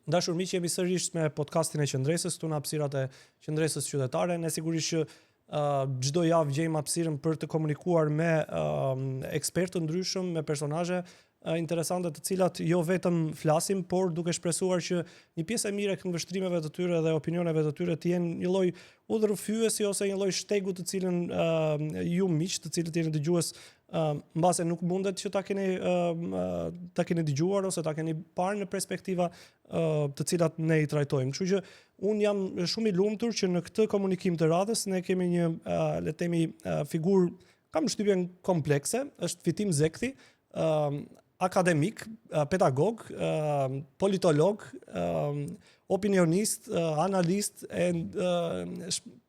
Dashur miq, jemi sërish me podcastin e Qendresës këtu në hapësirat e Qendresës qytetare. Ne sigurisht që çdo javë gjejmë hapësirën për të komunikuar me ekspertë të ndryshëm, me personazhe interesante të cilat jo vetëm flasin, por duke shpresuar që një pjesë e mirë e këndvështrimeve të tyre dhe opinioneve të tyre të jenë një lloj udhërrëfyesi ose një lloj shtegu të cilën ju miq, të cilët jeni dëgjues, mbase nuk mundet që ta keni dëgjuar ose ta keni parë në perspektiva të cilat ne i trajtojmë. Kështu që un jam shumë i lumtur që në këtë komunikim të radhës ne kemi një le të themi figurë, kam shtypjen komplekse, është Fitim Zekthi, akademik, pedagog, politolog, opinionist, analist,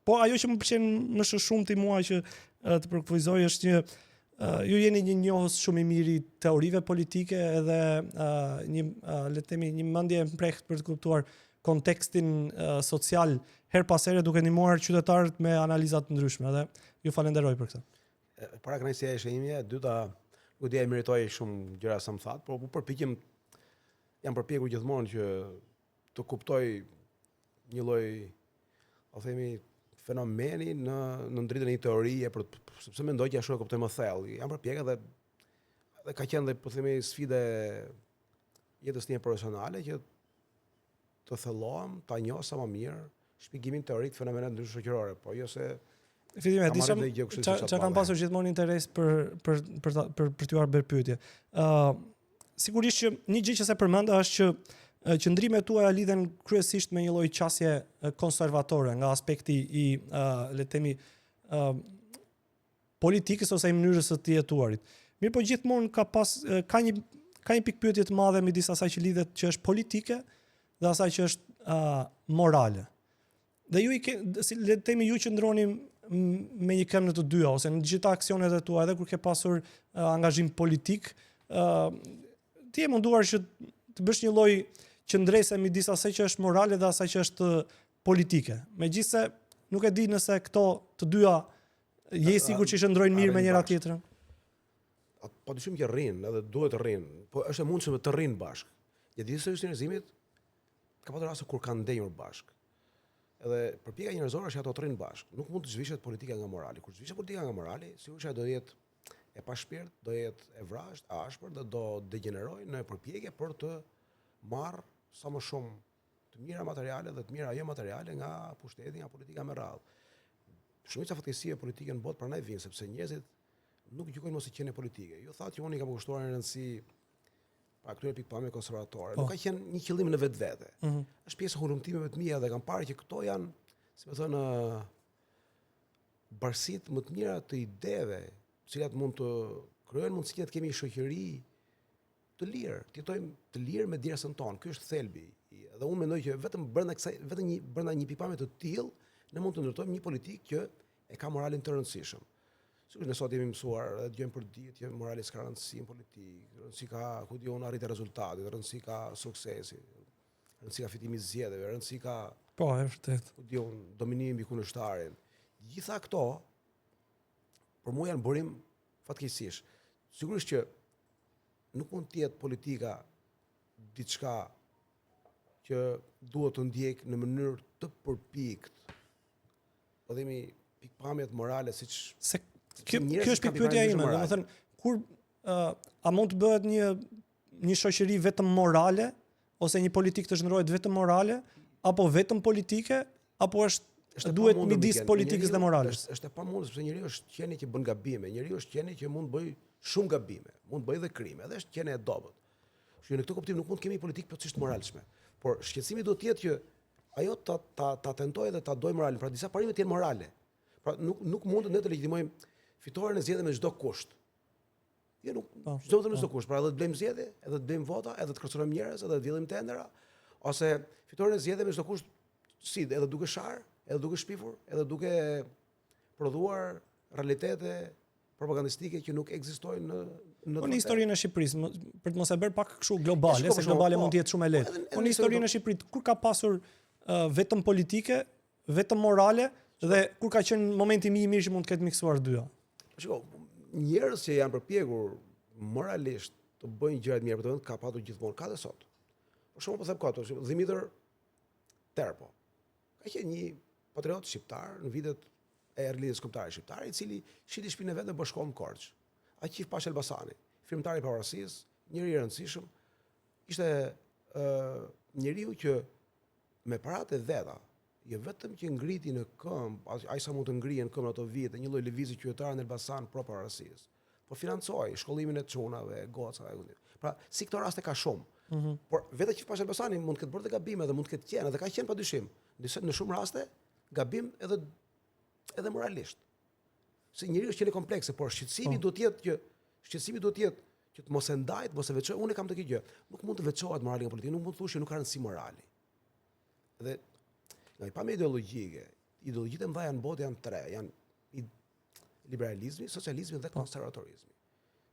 po ajo që më pëlqen më shumë ti mua që të përkufizoj është një ju jeni një njohës shumë i mirë i teorive politike edhe një le të themi një mendje mprehtë për të kuptuar kontekstin social her pas here duke ndihmuar qytetarët me analiza të ndryshme dhe ju falenderoj për këtë. Para kënaqësia është ime, dyta nuk dia e meritoj shumë gjëra sa më thatë, por jam përpjekur gjithmonë që të kuptoj një lloj, o themi, fenomeni në ndritën e një teorie, sepse mendoj që ashtu e kuptoj më thellë. Jam përpjekur dhe ka qenë dhe po themi sfide jetës time profesionale që të thellohem, ta njoh sa më mirë shpjegimin teorik të fenomeneve ndryshme shoqërore, po jo se Fitime, çka kam pasur gjithmonë interes për t'ju bërë pyetje. Sigurisht që një gjë që se përmenda është që qëndrimet tuaja lidhen kryesisht me një lloj qasje konservatore nga aspekti i le të themi politikës ose i mënyrës së të jetuarit. Mirë, po gjithmonë ka një pikë pyetje të madhe midis asaj që lidhet që është politike dhe asaj që është morale. Dhe ju le të themi ju qëndroni me një këmbë në të dyja ose në gjitha aksionet e tua, edhe kur ke pasur angazhim politik, ti je munduar që të bësh një lloj qëndrese midis asaj që është morale dhe asaj që është politike. Megjithse nuk e di nëse këto të dyja je i sigurt që shndrojnë mirë me njëra tjetrën. Po dyshim që rrin, edhe duhet të rrin, po është e mundshme të rrin bashkë. Gjatë së njerëzimit ka pasur raste kur kanë ndenjur bashkë. Edhe përpjekja njerëzore është ato të rrinë bashkë. Nuk mund të zhvishet politika nga morali. Kur zhvishet politika nga morali, sigurisht ajo do jetë e pashpirt, do jetë e vrasht, e ashpër dhe do degenerojë në përpjekje për të marrë sa më shumë të mira materiale dhe të mira jo materiale nga pushteti, nga politika me radhë. Shumica fatkeqësive politike në botë prandaj vijnë sepse njerëzit nuk gjykojnë mos i qenë politike. Ju thatë që unë i kam kushtuar në rëndësi pa këtyre pikpamjeve konservatore. Nuk ka qenë një qëllim në vetvete. Është pjesë e hulumtimeve të mia dhe kam parë që këto janë, si më thënë, barësitë më të mira të ideve, të cilat mund të krijojnë mundësi të kemi një shoqëri të lirë, të jetojmë të lirë me djersën tonë. Ky është thelbi. Dhe unë mendoj që vetëm brenda një pikpamje të tillë ne mund të ndërtojmë një politikë që e ka moralin të rëndësishëm. Sigurisht ne sot jemi mësuar dhe dëgjojmë për ditë që morali s'ka rëndësi në politikë, rëndësi ka ku diun arritja rezultatit, rëndësi ka suksesi, rëndësi ka fitimi i zgjedhjeve, rëndësi ka po, është vërtet. Ku diun dominimi mbi kundërshtarin. Gjitha këto për mua janë burim fatkeqësish. Sigurisht që nuk mund të jetë politika diçka që duhet të ndjek në mënyrë të përpikt. Po themi pikpamjet morale siç Kjo është pikpyetja ime, domethënë kur a mund të bëhet një shoqëri vetëm morale ose një politikë të zhndrohet vetëm morale apo vetëm politike apo është duhet midis politikës dhe morales? Është e pamundur sepse njeriu është qenie që bën gabime, njeriu është qenie që mund të bëjë shumë gabime, mund të bëjë edhe krime, edhe është qenie e dobët. Kështu që në këtë kuptim nuk mund të kemi politikë plotësisht moralshme. Por shqetësimi duhet të jetë që ajo ta tentojë dhe ta dojë moralin, pra disa parime të jenë morale. Pra nuk mund ne të legjitimojmë fitoren e zgjedhjeve me çdo kusht. Jo nuk çdo të me çdo kusht, pra edhe të blejmë zgjedhje, edhe të blejmë vota, edhe të kërcënojmë njerëz, edhe të vjellim tendera, ose fitoren e zgjedhjeve me çdo kusht, si edhe duke shar, edhe duke shpifur, edhe duke prodhuar realitete propagandistike që nuk ekzistojnë në historinë e Shqipërisë, për të mos e bërë pak kështu globale, se globale mund të jetë shumë e lehtë. Po në historinë e Shqipërisë kur ka pasur vetëm politike, vetëm morale dhe kur ka qenë momenti më i mirë që mund të ketë miksuar dyja. Shiko, njerëz që janë përpjekur moralisht të bëjnë gjëra të mira për të vend ka patur gjithmonë, ka dhe sot. Për shembull po them kot, Dimitër Terpo. Ka qenë një patriot shqiptar në vitet e Erlidhjes Kombëtare shqiptare, i cili shiti shtëpinë e vet në Bashkollën Korç. Ai qif Pash Elbasani, firmtar i pavarësisë, njëri i rëndësishëm, ishte njeriu që me paratë e veta, jo vetëm që ngriti në këmbë, ai sa mund të ngrihej në këmbë ato vite, një lloj lëvizje qytetare në Elbasan pro pavarësisë. Po financoi shkollimin e çunave, gocave. Pra, si këto raste ka shumë. Por vetë që Pash Elbasani mund të ketë bërë gabime dhe mund të ketë qenë, edhe ka qenë padyshim. Në shumë raste gabim edhe moralisht. Se njeriu është qenë komplekse, por shqetësimi duhet të jetë që të mos e ndajt, mos e veçoj. Unë kam të kjo gjë. Nuk mund të veçohet morali nga politika, nuk mund të thush që nuk ka rëndësi morali. Dhe nga i pamë ideologjike, ideologjitë e mëdha në botë janë tre, janë liberalizmi, socializmi dhe konservatorizmi.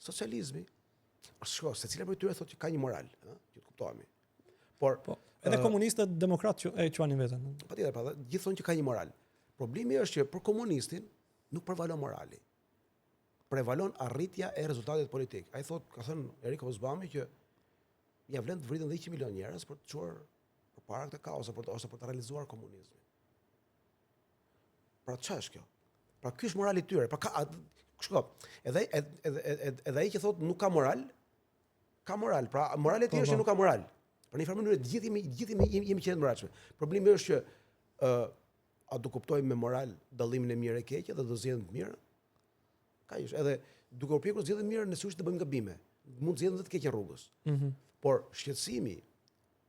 Socializmi është secila prej tyre thotë që ka një moral, që të kuptohemi. Por edhe komunistët demokratë e quanin veten. Patjetër, gjithë thonë që ka një moral. Problemi është që për komunistin nuk prevalon morali. Prevalon arritja e rezultatit politik. Ai thotë, ka thënë Erik Hobsbawmi që ja vlen të vriten 100 milion njerëz për të çuar përpara këtë kaos ose për të realizuar komunizmin. Pra ç'është është kjo? Pra ky është morali i tyre. Pra edhe ai që thotë nuk ka moral, ka moral. Pra morali i tyre është që nuk ka moral. Për një farë mënyrë gjithë jemi qenë të mbrapshme. Problemi është që a do kuptojmë me moral dallimin e mirë e keqe dhe do zgjedhim të mirë? Ka ish, edhe duke u pjekur zgjedhim mirë nëse është të bëjmë gabime. Mund të zgjedhim edhe të keqen rrugës. Por shqetësimi,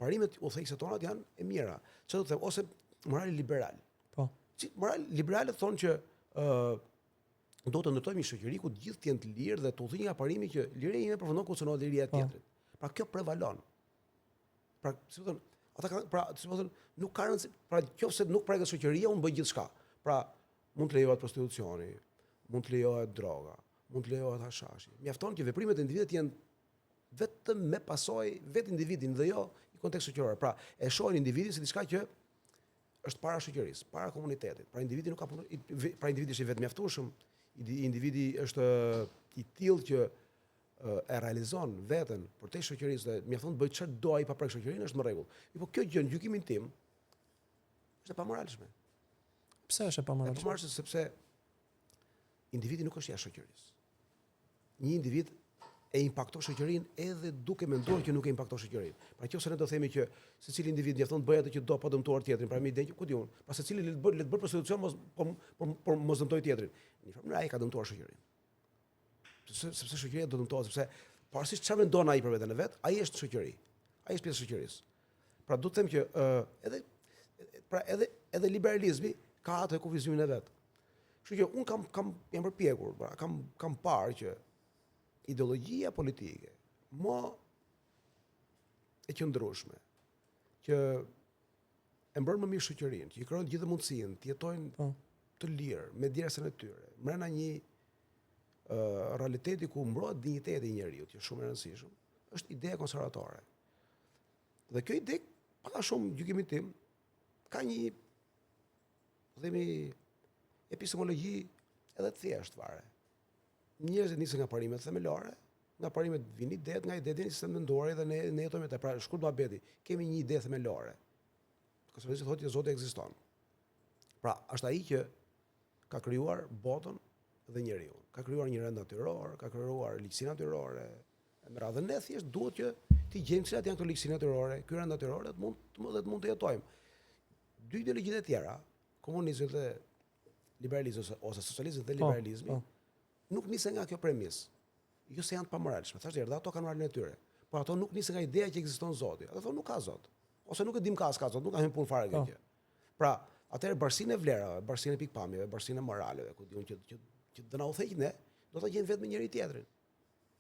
parimet udhëheqëse tona janë e mira. Çfarë do të them, ose morali liberal. Po. Moral liberalët thonë që do të ndërtojmë një shoqëri ku të gjithë të jenë të lirë dhe të udhëhiqen nga parimi që liria ime përfundon ku cënohet liria e tjetrit. Pra kjo prevalon. Pra, si po thon, ata kanë, pra, si po thon, nuk ka rëndësi, pra nëse nuk preket shoqëria, unë bëj gjithçka. Pra, mund të lejohet prostitucioni, mund të lejohet droga, mund të lejohet hashashi. Mjafton që veprimet e individit jenë vetëm me pasojë vetë individin dhe jo i kontekst shoqëror. Pra, e shohin individin si diçka që është para shoqërisë, para komunitetit. Pra individi nuk ka pra individi është i vetë mjaftueshëm, individi është i tillë që e realizon veten për te shoqërisë dhe mjafton të bëj çfarë do ai pa prek shoqërinë është në rregull. Po kjo gjë në gjykimin tim është e pamoralshme. Pse është e pamoralshme? E pamoralshme sepse individi nuk është jashtë shoqërisë. Një individ e impakton shoqërinë edhe duke menduar që nuk e impakton shoqërinë. Pra nëse ne do themi që secili individ mjafton të bëjë atë që do pa dëmtuar tjetrin, pra mi denjë, ku diun. Pra secili le të bëj prostitucion mos dëmtoj tjetrin. Në një mënyrë ai ka dëmtuar shoqërinë. Sepse shoqëria do të dëmtohet, sepse pavarësisht çfarë mendon ai për veten e vet, ai është shoqëri. Ai është pjesë e shoqërisë. Pra do të them që edhe liberalizmi ka atë kufizimin e vet. Kështu që un jam përpjekur, pra kam parë që ideologjia politike më e qëndrueshme që e mbron më mirë shoqërinë, që i krijon gjithë mundësinë të jetojnë të lirë me djersën e tyre, brenda një realiteti ku mbrohet dinjiteti i njeriu, që është shumë e rëndësishëm, është ideja konservatore. Dhe kjo ide, pa shumë gjykimin tim, ka një, po themi, epistemologji edhe të thjeshtë fare. Njerëzit nisën nga parimet themelore, nga parimet vini det, nga ide një sistem menduari dhe ne jetojmë te. Pra shkurt muhabeti, kemi një ide themelore. Konservatistë thotë që Zoti ekziston. Pra, është ai që ka krijuar botën dhe njeriu. Ka krijuar një rend natyror, ka krijuar ligësi natyrore. Me radhën ne thjesht duhet që ti gjejmë cilat janë këto ligësi natyrore, ky rend natyror, të mund të jetojmë. Dy ideologjitë e tjera, komunizmi dhe liberalizmi ose socializmi dhe liberalizmi, nuk nisen nga kjo premisë. Jo se janë të pamoralshme. Thashë deri ato kanë moralin e tyre. Por ato nuk nisen nga ideja që ekziston Zoti. Ato thonë nuk ka Zot. Ose nuk e dim ka Zot, nuk ka hyrë punë fare kjo gjë. Pra, atëherë barsinë e vlerave, barsinë e pikpamjeve, barsinë e moraleve, ku diun që do na udhëheq ne, do ta gjejmë vetëm me njëri tjetrin.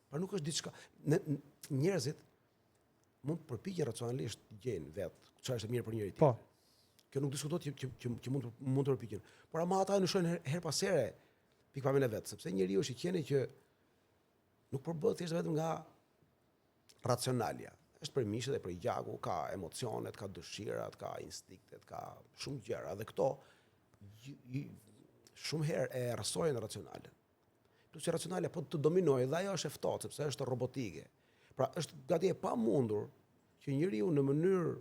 Pra nuk është diçka. Njerëzit mund të përpiqen racionalisht të gjejnë vetë çfarë është e mirë për njëri tjetrin. Kjo nuk diskutohet që mund të përpiqen. Por ama ata ndryshojnë her pas here pikpamjen e vet, sepse njeriu është i qenë që nuk përbëhet thjesht vetëm nga racionalia. Është për mishë dhe për gjaku, ka emocionet, ka dëshirat, ka instinktet, ka shumë gjëra dhe këto shumë herë e rrësojnë racionalen. Plus që racionalia po të dominojë dhe ajo është e ftohtë sepse është robotike. Pra është gati e pamundur që njeriu në mënyrë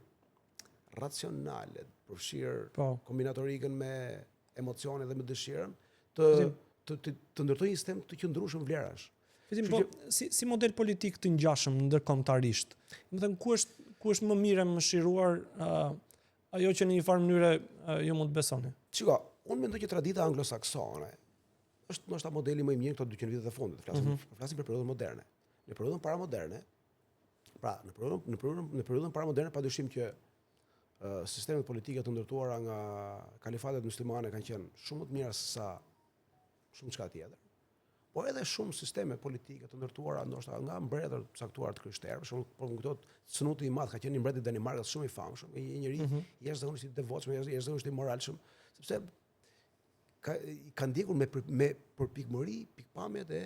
racionale, përfshirë kombinatorikën me emocione dhe me dëshirën, të ndërtojë një sistem të qëndrueshëm vlerash. Si model politik të ngjashëm ndërkombëtarisht. Do të thënë ku është më mirë më shiruar ajo që në një farë mënyrë ju mund të besoni. Shiko, unë mendoj që tradita anglosaksone është ndoshta modeli më i mirë këto 200 vitet e fundit. Flasim për periudhën moderne. Në periudhën paramoderne, në periudhën paramoderne padyshim që sistemet politike të ndërtuara nga kalifatet muslimane kanë qenë shumë më të mira se sa shumë çka tjetër. Po edhe shumë sisteme politike të ndërtuara ndoshta nga mbretër të caktuar të krishterë, për shembull, por këto Cnuti i Madh ka qenë mbreti i Danimarkës shumë i famshëm, një njerëz jashtëzakonisht i devotshëm, jashtëzakonisht i moralshëm, sepse ka ndjekur me përpikmëri pikpamjet e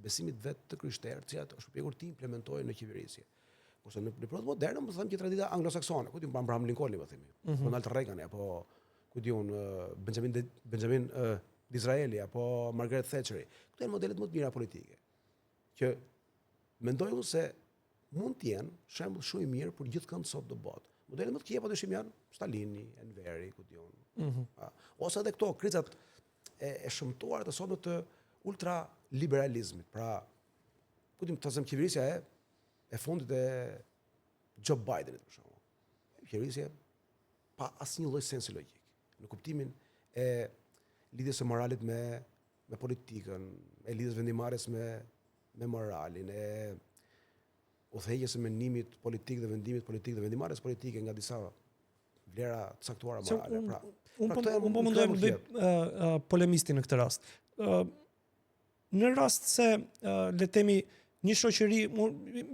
besimit vetë të krishterë, të cilat është përpjekur të implementojnë në qeverisje. Kurse në periudhën moderne, më thëmë që tradita anglosaksone, ku diun Abraham Lincoln, më themi, Ronald Reagan apo ku diun Benjamin Disraeli apo Margaret Thatcheri. Këto janë modelet më të mira politike, që mendoj unë se mund të jenë shembull shumë i mirë për gjithëkënd sot në botë. Modelet më të këqija padyshim janë Stalini, Enveri, ku diun. Ose edhe këto kricat e shëmtuara të sotme të ultraliberalizmit. Pra, ku diun, të them qeverisja e fundit e Joe Bidenit për shembull. Qeverisje pa asnjë lloj sensi logjik, në kuptimin e lidhjes së moralit me politikën, e lidhjes vendimarrjes me moralin, e udhëheqjes së mendimit politik dhe vendimit politik dhe vendimarrjes politike nga disa vlera të caktuara morale. Unë po mendoj të bëj polemistin në këtë rast. Në rast se le të themi një shoqëri,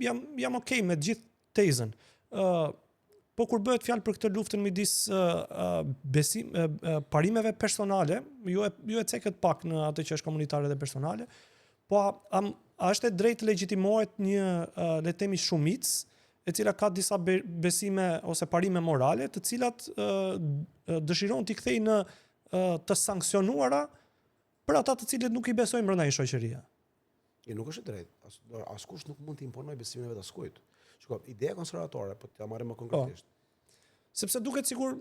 jam okay me gjithë tezën. Po kur bëhet fjalë për këtë luftën midis parimeve personale, ju e cekët pak në atë që është komunitare dhe personale, po a është e drejtë legjitimohet një le të themi shumicë e cila ka disa besime ose parime morale, të cilat dëshiron t'i kthejë në të sankcionuara për ata të cilët nuk i besojnë brenda një shoqërie. Nuk është e drejtë. Askush nuk mund të imponojë besimin e vet askujt. Shiko, ideja konservatore, po ta marrim më konkretisht. Sepse duket sikur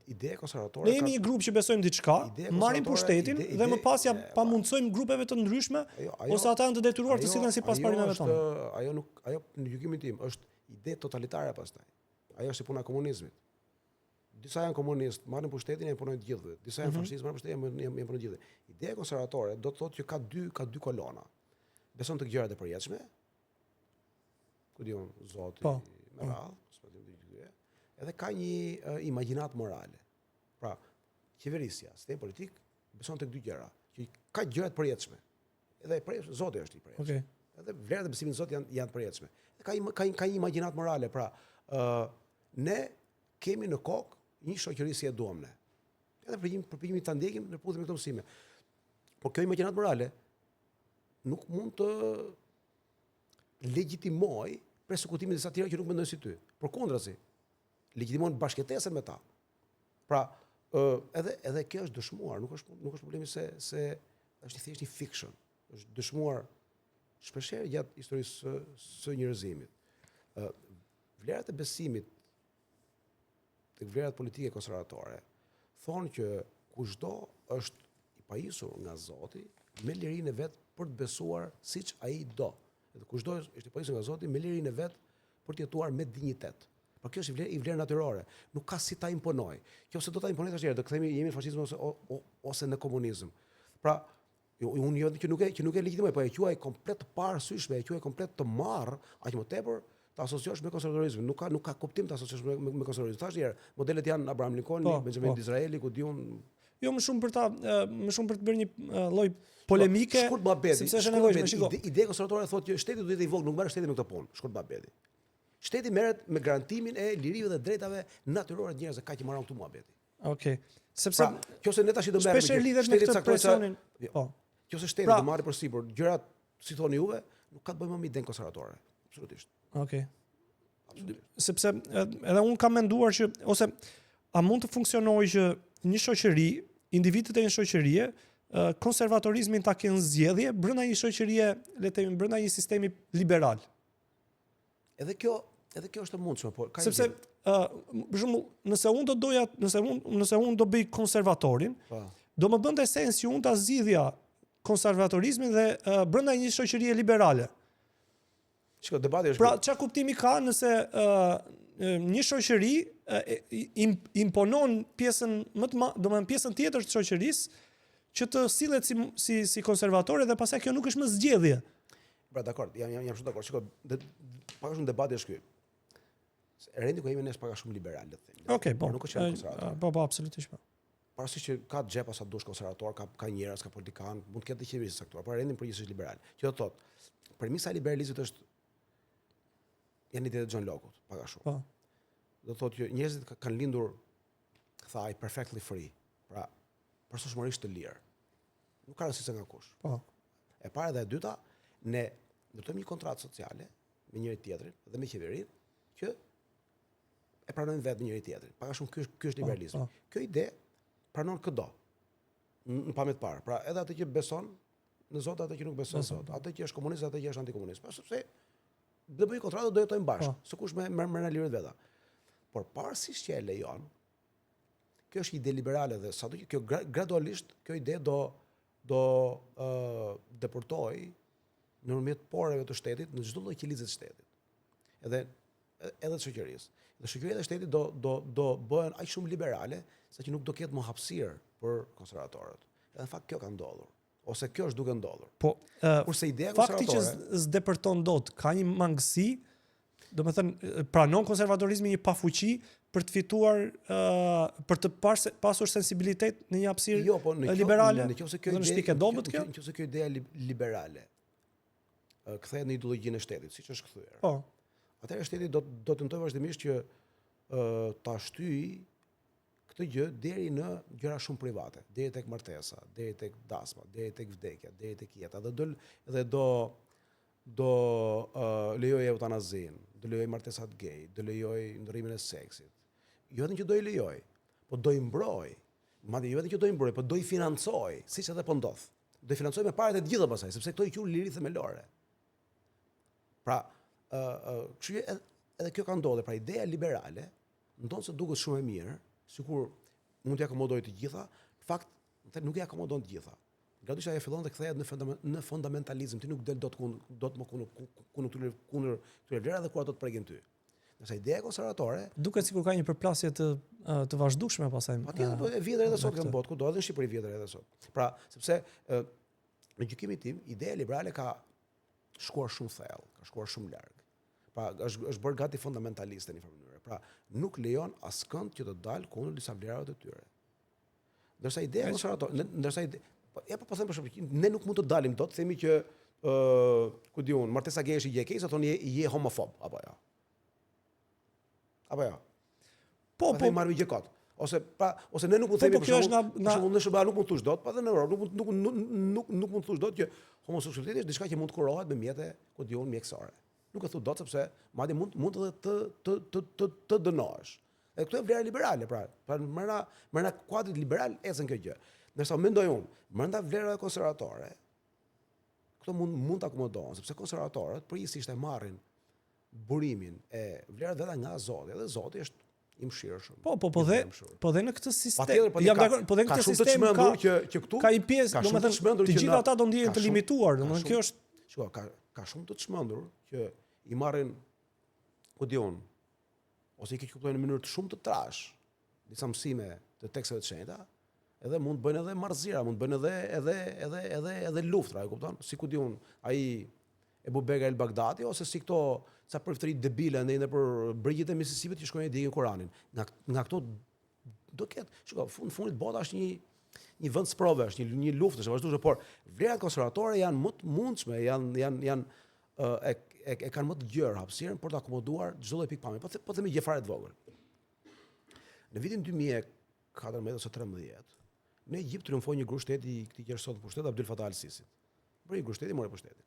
ideja konservatore. Ne jemi një grup që besojmë diçka, marrim pushtetin dhe më pas ja pamundsojmë grupeve të ndryshme ose ata janë të detyruar të sillen sipas parimeve tona. Ajo në gjykimin tim është ide totalitare pastaj. Ajo është puna e komunizmit. Disa janë komunistë, marrin pushtetin e imponojnë të gjithëve. Disa janë fashistë, marrin pushtetin e imponojnë të gjithëve. Ideja konservatore do të thotë që ka dy kolona. Beson të gjërat e përjetshme. Ku diun Zoti me radhë, edhe ka një imagjinat morale. Pra, qeverisja, sistemi politik beson tek dy gjëra, që ka gjërat e përjetshme. Edhe Zoti është i përjetshëm. Edhe vlerat e besimit në Zot janë të përjetshme. Ka një imagjinat morale, pra, ne kemi në kokë një shoqëri si e duam ne. Edhe përpiqemi ta ndjekim në puthje me këto mësime. Por kjo imagjinat morale nuk mund të legjitimoj persekutimin e disa tjerë që nuk mendojnë si ty. Përkundrazi, legjitimon bashkëtesën me ta. Pra, edhe kjo është dëshmuar, nuk është problemi se është thjesht një fiction. Është dëshmuar shpeshherë gjatë historisë së njerëzimit. Vlerat e besimit tek vlerat politike konservatore thonë që kushdo është i pajisur nga Zoti me lirinë e vet për të besuar siç ai do. Edhe kushdo është i pajisur nga Zoti me lirinë e vet për të jetuar me dinjitet. Por kjo është i vlerë natyrore, nuk ka si ta imponoj. Kjo se do ta imponoj tash herë, do kthehemi jemi në fashizëm ose në komunizëm. Pra, unë jo që nuk e legjitimoj, po e quaj komplet të parësyeshme, e quaj komplet të marr, aq më tepër të asociosh me konservatorizmin. Nuk ka kuptim të asociosh me konservatorizmin. Tash herë, modelet janë Abraham Lincoln, Benjamin Disraeli, ku diun. Jo, më shumë për të bërë një lloj polemike, sepse është nevojshme, shiko. Ideja konservatore thotë që shteti duhet të jetë i vogël, nuk merr shteti me këtë punë. Shkurt Babeti. Shteti merret me garantimin e lirive dhe drejtave natyrore të njerëzve, kaq i marron këtu muhabeti. Okej. Sepse nëse ne tash do merrem shpesh lidhet me këtë presionin. Po. Nëse shteti do marrë përsipër gjërat si thoni juve, nuk ka të bëjë më me idenë konservatore. Absolutisht. Okej. Sepse edhe unë kam menduar që ose a mund të funksionojë që një shoqëri, individët e një shoqërie, konservatorizmin ta kenë zgjedhje brenda një shoqërie, le të themi brenda një sistemi liberal. Edhe kjo Edhe kjo është e mundshme, po ka sepse për shembull, nëse unë do bëj konservatorin, do më bënte sens që unë ta zgjidhja konservatorizmin dhe brenda një shoqërie liberale. Shiko, debati është. Pra, çfarë kuptimi ka nëse një shoqëri imponon pjesën më të domethënë pjesën tjetër të shoqërisë që të sillet si konservatore dhe pastaj kjo nuk është më zgjedhje. Pra, dakord, jam shumë dakord. Shiko, pak shumë debati është ky. Rendi ku jemi ne është pak shumë liberal, le të themi. Okej, po. Nuk është konservator. Po, absolutisht po. Parasysh që ka xhepa sa dush konservator, ka njerëz, ka politikan, mund të ketë të qeverisë saktuar, por rendi përgjithsisht liberal. Që do të thotë, premisa e liberalizmit është janë idetë e John Locke-ut, pak a shumë. Po. Do të thotë që njerëzit kanë lindur thaj perfectly free. Pra, përshtatshmërisht të lirë. Nuk ka rëndësi se nga kush. Po. E para dhe e dyta, ne ndërtojmë një kontratë sociale me njëri tjetrin dhe me qeverinë që e pranojnë vetë njëri tjetrin. Pak a shumë ky është liberalizmi. Kjo ide pranon këdo në pamjet parë. Pra, edhe atë që beson në Zot, atë që nuk beson në Zot, atë që është komunist, atë që është antikomunist. Pra, sepse do bëj kontratë, do jetojmë bashkë. Sikush me në lirit veta. Por pavarësisht që e lejon, kjo është ide liberale dhe sado që kjo gradualisht kjo ide do deportoj nëpërmjet poreve të shtetit në çdo lloj qelizë të shtetit. Edhe të shoqërisë. Dhe shoqëria e shtetit do bëhen aq shumë liberale sa që nuk do ketë më hapësirë për konservatorët. Edhe në fakt kjo ka ndodhur, ose kjo është duke ndodhur. Po, kurse ideja fakti konservatore që s'depërton dot, ka një mangësi, domethënë pranon konservatorizmi një pafuqi për të fituar për të pasur sensibilitet në një hapësirë liberale. Nëse kjo ide liberale kthehet në ideologjinë e shtetit, siç është kthyer. Po. Atëherë shteti do të tentojë vazhdimisht që ta shtyjë këtë gjë deri në gjëra shumë private, deri tek martesa, deri tek dasma, deri tek vdekja, deri tek jeta. Dhe do lejojë eutanazin, do lejojë martesat gay, do lejojë ndërrimin e seksit. Jo vetëm që do i lejojë, po do i mbrojë. Madje jo vetëm që do i mbrojë, po do i financojë, siç edhe po ndodh. Do i financojë me paratë e gjitha pasaj, sepse këto i quhen liri themelore. Pra, kështu edhe kjo ka ndodhur, pra ideja liberale ndonë se duket shumë e mirë, sikur mund t'i akomodojë të gjitha, në fakt nuk i akomodon të gjitha. Gradualisht ajo fillon të kthehet në fundamentalizëm, ti nuk del dot më kundër këtyre vlerave dhe kur ato të prekin ty. Nëse ideja konservatore duket sikur ka një përplasje të vazhdueshme pasaj. Patjetër, e vjetër edhe sot në botë, kudo edhe në Shqipëri vjetër edhe sot. Pra, sepse në gjykimin tim, ideja liberale ka shkuar shumë thellë, ka shkuar shumë larg. Pra, është bërë gati fundamentaliste në një mënyrë. Pra, nuk lejon askënd që të dalë kundër disa vlerave të tyre. Ndërsa ideja konservatore, po them për shembull, ne nuk mund të dalim dot, themi që ku diun, martesa gay është i gjekej, sa thonë je homofob apo jo. Apo jo. Po marrë gjekot. Ose ne nuk mund të themi për shembull, në SBA nuk mund të thosh dot, pa edhe në Europë nuk mund të thosh dot që homoseksualiteti është diçka që mund të kurohet me mjete, ku diun, mjekësore. Nuk e thu dot sepse madje mund edhe të dënohesh. Dhe këto janë vlera liberale, pra brenda kuadrit liberal ecën kjo gjë. Ndërsa mendoj unë, brenda vlerave konservatore, këto mund të akomodohen, sepse konservatorët përgjithsisht e marrin burimin e vlerat veta nga Zoti, dhe Zoti është i mëshirshëm. Po dhe në këtë sistem, po dhe në këtë sistem ka i pjesë, domethënë të gjithë ata do ndihen të limituar, domethënë kjo është. Shiko, ka shumë të çmendur që i marrin, ku diun, ose i kuptojnë në mënyrë të shumë të trash disa mësime të teksteve të shenjta, edhe mund bëjnë edhe marrëzira, mund bëjnë edhe luftra, e kupton? Si ku diun, ai Ebu Bekr el-Baghdadi, ose si këto sa përftëri debile ndaj për brigjet e Mississipit që shkojnë e digin Kur'anin. Nga këto do ketë, shiko, fundit bota është një vend sprove, është një luftë që vazhdueshme, por vlerat konservatore janë më të mundshme, e kanë më të gjerë hapësirën për të akomoduar çdo lloj pikpamje. Po themi gjë fare të vogël. Në vitin 2014 ose 2013, në Egjipt triumfoi një grup shteti i këtij që është sot në pushtet, Abdel Fattah al-Sisi. Bëri grup shteti, mori pushtetin.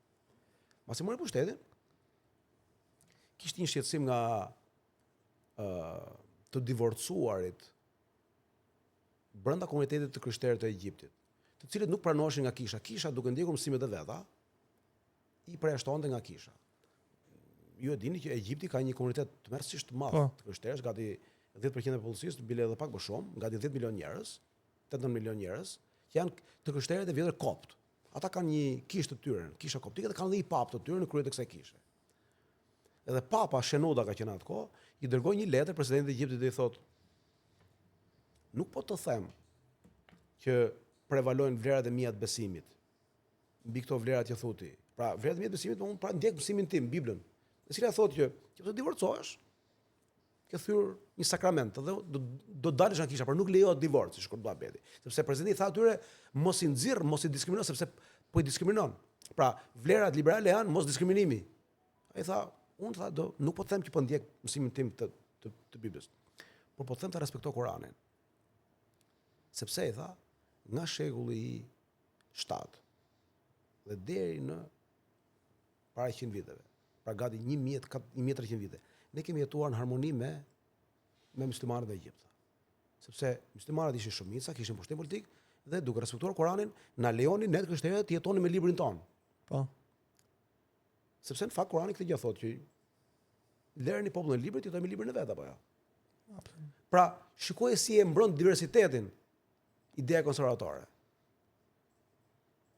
Pasi mori pushtetin, kishte një shqetësim nga të divorcuarit brenda komunitetit të krishterë të Egjiptit, të cilët nuk pranoheshin nga kisha. Kisha, duke ndjekur mësimet e veta, i përjashtonte nga kisha. ju e dini që Egjipti ka një komunitet të tmerrsisht të madh të krishterësh, gati 10% e popullatësisë, bile edhe pak më shumë, gati 10 milion njerëz, 8 milion njerëz, që janë të krishterët e vjetër kopt. Ata kanë një kishë të tyre, kisha koptike, dhe kanë dhe një papë të tyre në krye të kësaj kishe. Edhe papa Shenoda ka qenë atë kohë, i dërgoi një letër presidentit të Egjiptit dhe i thotë: "Nuk po të them që prevalojnë vlerat e mia të besimit mbi këto vlera që thuti. Pra, vlerat e mia të besimit, unë pra ndjek besimin tim, Biblën, e cila thotë që nëse divorcohesh, ke thyrë një sakrament dhe do dalësh nga kisha, por nuk lejohet divorci, shkurt Muhamedi. Sepse presidenti tha atyre mos i nxirr, mos i diskriminon, sepse po i diskriminon. Pra, vlerat liberale janë mos diskriminimi. Ai tha, unë tha, nuk po them që po ndjek mësimin tim të Biblës, por po them të respektoj Kur'anin. Sepse i tha, nga shekulli 7 dhe deri në para 100 viteve, pra gati 1300 vite, ne kemi jetuar në harmoni me muslimanët e Egjiptit. Sepse muslimanët ishin shumica, kishin pushtim politik dhe duke respektuar Kur'anin, na lejonin ne krishterët të jetonim me librin ton. Po. Sepse në fakt Kur'ani këtë gjë thotë që lëreni popullin e librit, jetojmë me librin e vet apo jo. Pra, shikoj si e mbron diversitetin ideja konservatore.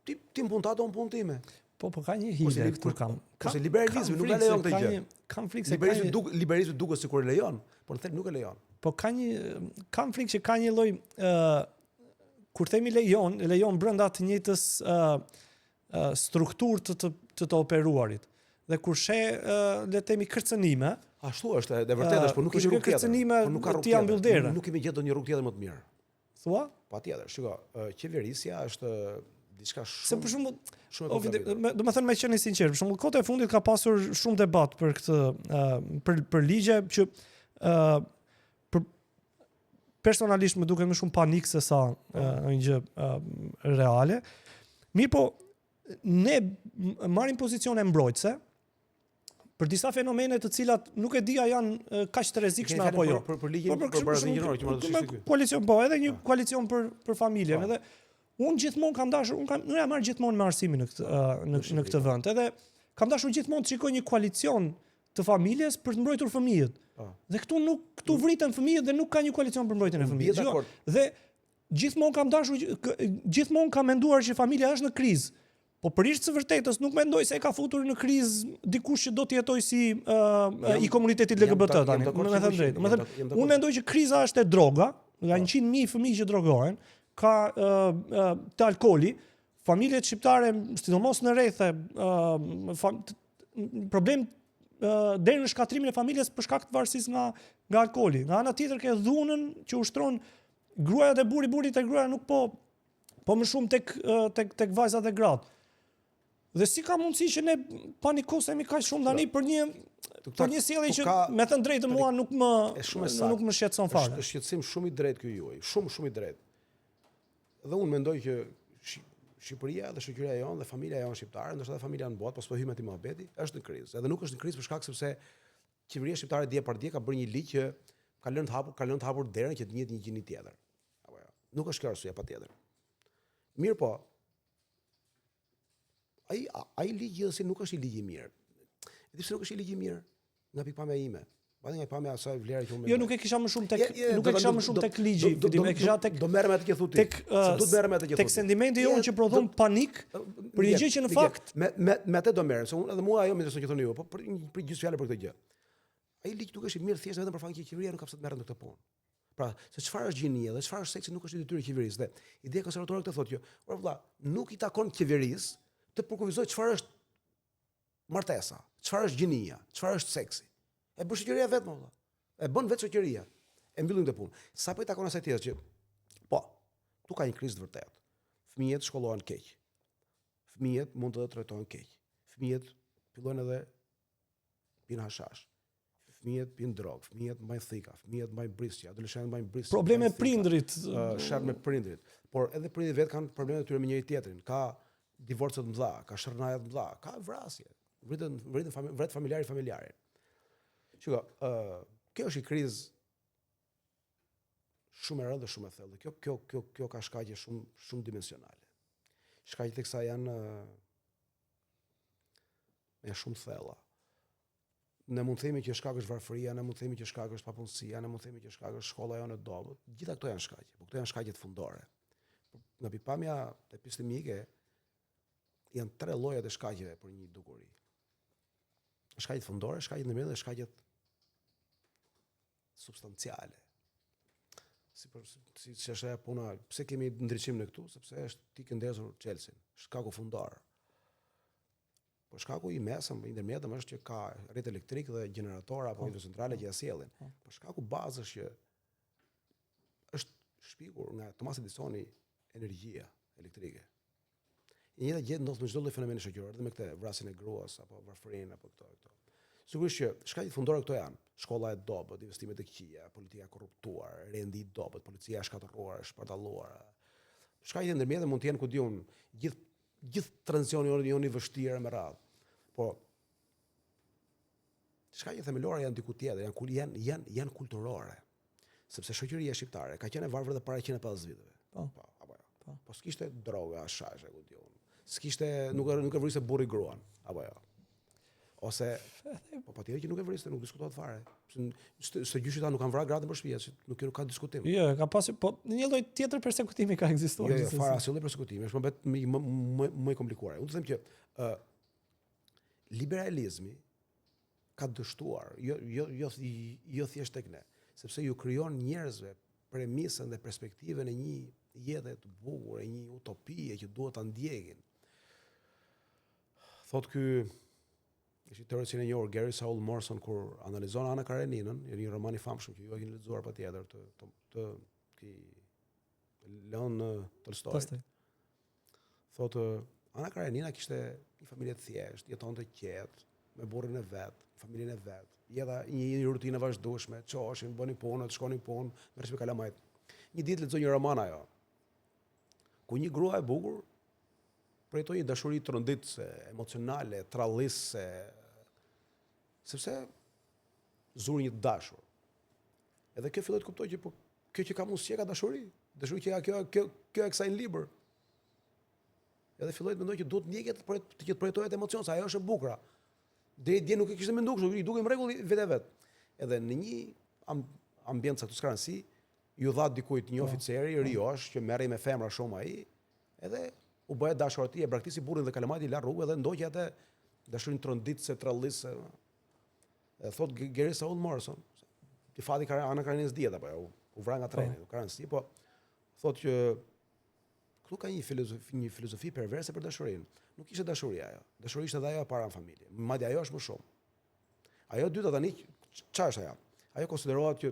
Ti punë tato, unë punë time. Po ka një hile këtu kam. Kurse liberalizmi nuk e lejon këtë gjë. Kam frikë se liberalizmi duket sikur e lejon, por në thelb nuk e lejon. Po kam frikë që ka një lloj kur themi lejon brenda të njëjtës strukturë të operuarit. Dhe kur le të themi kërcënime, ashtu është, e vërtetë është, por nuk kemi rrugë tjetër. Kërcënime ti janë mbyllderë. Nuk kemi gjetur një rrugë tjetër më të mirë. Thua? Patjetër, shiko, qeverisja është diçka shumë. Se për shembull, do të thënë me qenë sinqert, për shembull, kohët e fundit ka pasur shumë debat për këtë për ligje që personalisht më duket më shumë panik se sa një gjë reale. Mirë po, ne marrim pozicione mbrojtëse për disa fenomene të cilat nuk e di a janë kaq të rrezikshme apo jo. Për ligjin për barazën gjinore që më do koalicion po, edhe një koalicion për familjen, edhe unë gjithmonë kam dashur, nuk jam marrë gjithmonë me arsimin në këtë vend. Edhe kam dashur gjithmonë të shikoj një koalicion të familjes për të mbrojtur fëmijët. Dhe këtu vriten fëmijët dhe nuk ka një koalicion për mbrojtjen e fëmijëve. Dhe gjithmonë kam menduar që familja është në krizë. Po për ishtë së vërtetës nuk mendoj se e ka futur në krizë dikush që do të jetoj si i komunitetit LGBT tani. Me thënë drejtë. Unë mendoj që kriza është e droga, nga 100.000 fëmijë që drogohen, ka të alkooli, familjet shqiptare, sidomos në rrethe, problem deri në shkatrimin e familjes për shkak të varësisë nga alkooli. Nga ana tjetër ke dhunën që ushtron gruaja dhe burri tek gruaja nuk po më shumë tek vajzat dhe gratë. Dhe si ka mundësi që ne panikosemi kaq shumë tani për një sjellje që me thënë drejtë mua nuk më shqetëson fare. Është shqetësim shumë i drejtë ky juaj, shumë i drejtë. Dhe unë mendoj që Shqipëria dhe shoqëria jonë dhe familja jonë shqiptare, ndoshta edhe familja në botë, pas po hyjmë aty mohabeti, është në krizë. Edhe nuk është në krizë për shkak sepse qeveria shqiptare dje par dje ka bërë një ligj që ka lënë të hapur derën që të njëjtë një gjini tjetër. Apo jo. Nuk është kjo arsye patjetër. Mirë po. Ai ligj gjithsesi nuk është i ligj i mirë. Edhe pse nuk është i ligj i mirë, nga pikpamja ime. Padë nga pikpamja asaj vlera që unë. Jo, nuk e kisha më shumë tek ligji, e kisha tek do merrem atë që thotë. Se do të merrem atë që thotë. Tek sentimenti jonë që prodhon panik për një gjë që në fakt me atë do merrem, se unë edhe mua ajo më intereson që thoni ju, po për gjysmë fjalë për këtë gjë. Ai ligj nuk është i mirë thjesht vetëm për faktin që qeveria nuk ka pse të merret në këtë punë. Pra, se çfarë është gjinia dhe çfarë është seksi nuk është i detyrë qeverisë. Dhe ideja konservatore këtë thotë që, por vëlla, nuk i takon qeverisë të përkufizojë çfarë është martesa, çfarë është gjinia, çfarë është seksi. E bën shoqëria vetëm vëlla. E bën vetë shoqëria. E mbyllim këtë punë. Sa po i takon asaj tjetër që po, tu ka një krizë të vërtetë. Fëmijët shkollohen keq. Fëmijët mund të trajtohen keq. Fëmijët fillojnë edhe pinë hashash. Fëmijët pinë drogë, fëmijët mbajnë thika, fëmijët mbajnë brisje, adoleshentët mbajnë brisje. Probleme prindrit, sharp me prindrit. Por edhe prindrit vetë kanë probleme të tyre me njëri tjetrin. Ka divorce të mëdha, ka shërnaje të mëdha, ka vrasje. Vret familjarin. Shiko, kjo është një krizë shumë e rëndë dhe shumë e thellë. Kjo ka shkaqe shumë dimensionale. Shkaqet e kësaj janë me shumë thella. ne mund të themi që shkak është varfëria, ne mund të themi që shkak është papunësia, ne mund të themi që shkak është shkolla jonë e dobët. Gjitha këto janë shkaqe, por këto janë shkaqet fundore. Nga pikpamja epistemike janë 3 llojet e shkaqeve për një dukuri. Shkaqet fundore, shkaqet ndërmjet dhe shkaqet substanciale. Si është puna, pse kemi ndriçim në këtu, sepse është ti ke ndezur Chelsea, shkaku fundor. Po shkaku i mesëm, i ndërmjetëm është që ka rrjet elektrik dhe gjeneratora apo hidrocentrale që ja sjellin. Po shkaku bazë është që është shpikur nga Thomas Edisoni energjia elektrike. E njëjta gjë ndodh me çdo lloj fenomeni shoqëror, edhe me këtë vrasjen e gruas apo varfërinë apo këto. Sigurisht që shkaqet fundore këto janë: shkolla e dobët, investimet e këqija, politika korruptuar, rendi i dobët, policia e shkatërruar, e shpartalluar. Shkaqet e ndërmjetme mund të jenë ku diun gjithë tranzicioni jonë i vështirë me radhë. Po shkaqet themelore janë diku tjetër, janë kulturore. Sepse shoqëria shqiptare ka qenë e varfër edhe para 150 viteve. Po, apo jo. Po s'kishte droga, shashe, ku diun. S'kishte nuk e vriste burri gruan, apo jo. Ose po patjetër që nuk e vriste, nuk diskutohet fare. Se gjyshit nuk kanë vrarë gratë për shtëpi, nuk ka diskutim. Jo, ka pasur, po një lloj tjetër persekutimi ka ekzistuar. Jo, fare asnjë lloj persekutimi, është më i komplikuar. Unë të them që liberalizmi ka dështuar, jo thjesht tek ne, sepse ju krijon njerëzve premisën dhe perspektivën e një jete të bukur, e një utopie që duhet ta ndjekin. Thot ky ishte teorician e njohur Gary Saul Morrison kur analizon Ana Kareninën, një roman i famshëm që ju e keni lexuar patjetër të Leon Tolstoj. Thotë Ana Karenina kishte një familje të thjeshtë, jetonte qetë, me burrin e vet, familjen e vet. Jeta një rutinë e vazhdueshme, çoheshin, bënin punët, shkonin punë, merreshin me kalamajt. Një ditë lexoj një roman ajo, ku një grua e bukur përjetoi një dashuri tronditëse, emocionale, trallise, sepse zuri një të dashur. Edhe kjo filloi të kuptoj që po kjo që ka mundësi ka dashuri, dashuri që ka kjo e kësaj në libër. Edhe filloi të mendoj që duhet ndjeket të që të projetohet emocion, se ajo është e bukur. Deri dje nuk e kishte menduar kështu, i dukej në rregull vetë. Edhe në një ambient saktuskransi, ju dha dikujt një oficeri i riosh që merrej me femra shumë ai, edhe u bëhet dashur atij, e braktisi burrin dhe kalamajti la rrugë dhe ndoqi atë dashurinë tronditëse, trallise. Edhe thot Gary Saul Morrison, ti fati Ana Kareninës diet apo u vra nga treni, u karansi, po thot që këtu ka një filozofi perverse për dashurinë. Nuk ishte dashuri ajo. Dashuria ishte edhe ajo para në familje. Madje ajo është më shumë. Ajo e dyta tani çfarë është ajo? Ajo konsiderohet që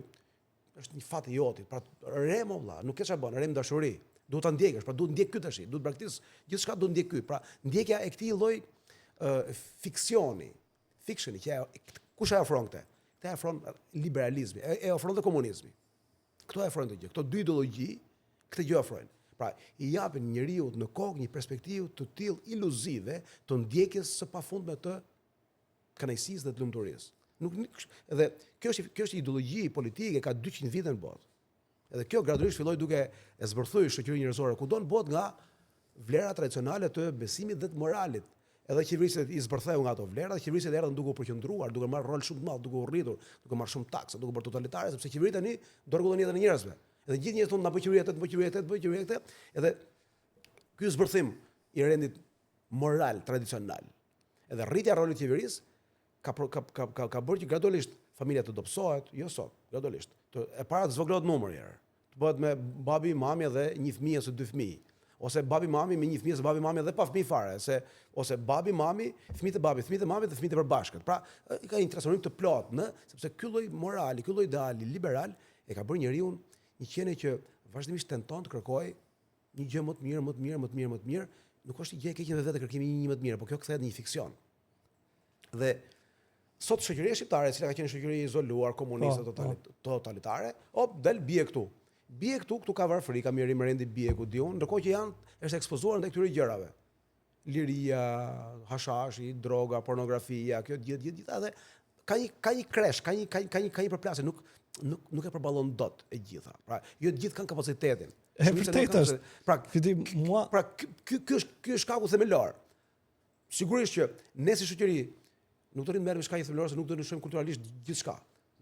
është një fat i jotit. Pra rem valla, nuk ke çfarë bën, rem dashuri. Duhet ta ndjekësh, pra duhet ndjek ky tash, duhet braktis gjithçka duhet ndjek ky. Pra ndjekja e këtij lloj fiksioni që kush e ofron këtë? Këtë e ofron liberalizmi, e ofron dhe komunizmi. Këto e ofrojnë të gjë. Këto dy ideologji këtë gjë ofrojnë. Pra, i japin njeriut në kokë një perspektivë të tillë iluzive të ndjekjes së pafundme të kënaqësisë dhe të lumturisë. Edhe kjo është ideologji politike ka 200 vite në botë. Edhe kjo gradualisht filloi duke e zbërthyer shoqërinë njerëzore kudo në botë nga vlera tradicionale të besimit dhe të moralit. Edhe qeverisit i zbërtheu nga ato vlera, dhe qeverisit erdhën duke u përqendruar, duke marrë rol shumë të madh, duke u rritur, duke marrë shumë taksa, duke bërë totalitare, sepse qeveritë tani do rregullojnë jetën e njerëzve. Edhe gjithë njerëzit thonë na bëj qeveria këtë, edhe ky zbërthim i rendit moral tradicional. Edhe rritja e rolit të qeverisë ka bërë që gradualisht familja të dobësohet, jo sot, gradualisht. E para të zvoglohet numri herë. Të bëhet me babi, mami dhe një fëmijë ose dy fëmijë. Ose babi mami me një fëmijë, ose babi mami dhe pa fëmijë fare, ose babi mami, fëmijët e babit, fëmijët e mamit dhe fëmijët e përbashkët. Pra, ka një transformim të plotë, sepse ky lloj morali, ky lloj ideali liberal e ka bërë njeriu një qenie që vazhdimisht tenton të kërkojë një gjë më të mirë, nuk është një gjë e keqe vetë kërkimi një më të mirë, por kjo kthehet në një fiksion. Dhe sot shoqëria shqiptare, e cila ka qenë shoqëri izoluar, komuniste, totalitare, del bie këtu. Bie këtu ka varfëri, ka mirërim rendi bie ku diun, ndërkohë që është ekspozuar ndaj këtyre gjërave. Liria, hashashi, droga, pornografia, kjo gjitha dhe ka një kresh, ka një përplasje, nuk e përballon dot e gjitha. Pra, jo të gjithë kanë kapacitetin. E vërtetë është. Pra, ky është shkaku themelor. Sigurisht që ne si shoqëri Nuk do të merrem me shkaqe themelore se nuk do të ndryshojmë kulturalisht gjithçka.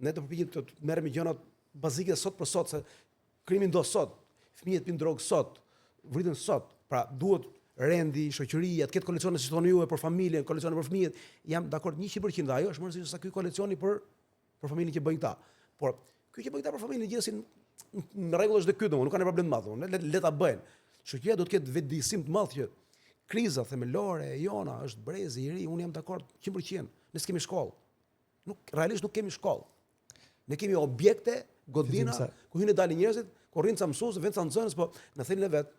Ne do përpiqemi të merrem me gjëra bazike sot për sot, se krimi ndodh sot, fëmijët pinë drogë sot, vriten sot. Pra duhet rendi, shoqëria, të ketë kolecione si thoni ju për familjen, kolecione për fëmijët. Jam dakord 100%, ajo është më rëndësishme sa ky kolecioni për familjen që bëjnë këta. Por ky që bëjnë këta për familjen gjithsesi në rregull është dhe ky domun, nuk kanë problem të madh. Le ta bëjnë. Shoqëria do të ketë vetëdijsim të madh që kriza themelore e jona është brezi i ri, unë jam dakord 100%. Ne s'kemi shkollë. Realisht nuk kemi shkollë. Ne kemi objekte, godina, ku hyjnë dalin njerëzit, ku rrinë ca mësues, vend ca nxënës, po në thënien e vet,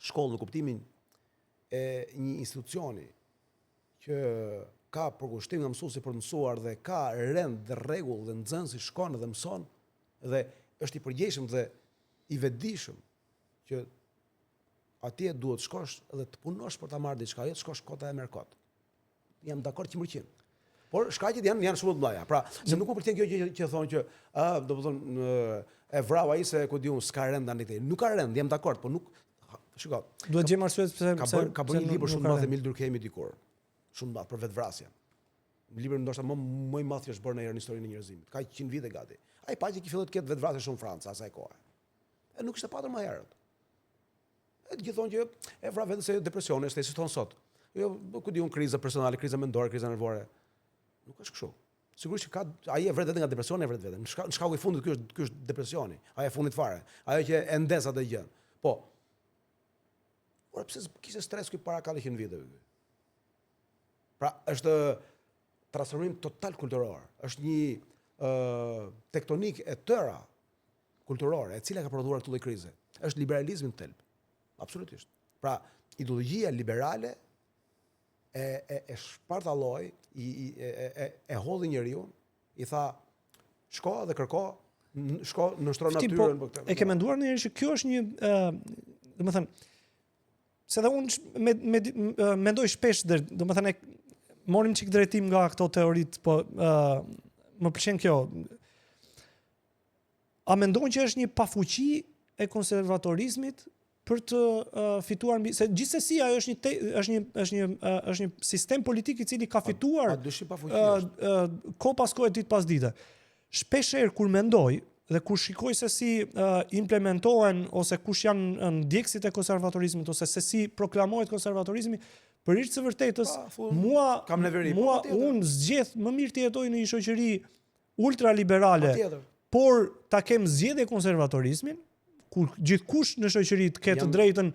shkollë në kuptimin e një institucioni që ka përkushtim nga mësuesi për të mësuar dhe ka rend dhe rregull dhe nxënësi shkon dhe mëson dhe është i përgjegjshëm dhe i vetëdijshëm që atje duhet shkosh dhe të punosh për ta marrë diçka, jo të shkosh kota e merr kot. Jam dakord 100%. Por shkaqet janë shumë të mëdha. Pra, se nuk më pëlqen kjo që thonë që do të thonë e vrau ai se ku diun s'ka rend tani këtej. Nuk ka rend, jam dakord, por nuk shiko. Duhet gjejmë arsye pse ka bërë një libër shumë të madh Emil Durkheimi dikur. Shumë të madh për vetvrasjen. Libri ndoshta më i madh që është bërë në historinë e njerëzimit. Ka 100 vite gati. Ai pa që filloi të ketë vetvrasje shumë në Francë asaj kohe. E nuk ishte patur më herët. Gjithë thonë që e vra vetëm se depresioni është si thon sot. Jo, ku diun kriza personale, kriza mendore, kriza nervore. Nuk është kështu. Sigurisht që ai e vret vetëm nga depresioni, e vret vetëm. Në shkaku i fundit ky është depresioni. Ai e fundit fare. Ajo që e ndes atë gjë. Po. Por pse kishte stres ky para 400 viteve? Pra, është transformim total kulturor. Është një tektonik e tëra kulturore, e cila ka prodhuar këtë lloj krize. Është liberalizmi në thelb. Absolutisht. Pra, ideologjia liberale e shpartalloi, e hodhi njeriu, i tha shko dhe kërko, shko nështron natyrën për këtë. E ke menduar ndonjëherë që kjo është një, domethënë, se dhe unë mendoj shpesh, domethënë morim çik drejtim nga këto teoritë, po më pëlqen kjo. A mendon që është një pafuqi e konservatorizmit për të fituar mbi, se gjithsesi ajo është një sistem politik i cili ka fituar kohë pas kohë, ditë pas dite. Shpeshherë kur mendoj dhe kur shikoj se si implementohen ose kush janë ndjekësit e konservatorizmit ose se si proklamohet konservatorizmi, për hir të vërtetës, unë zgjedh më mirë të jetoj në një shoqëri ultraliberale, por ta kem zgjedhje konservatorizmin, kur gjithkush në shoqëri të ketë të drejtën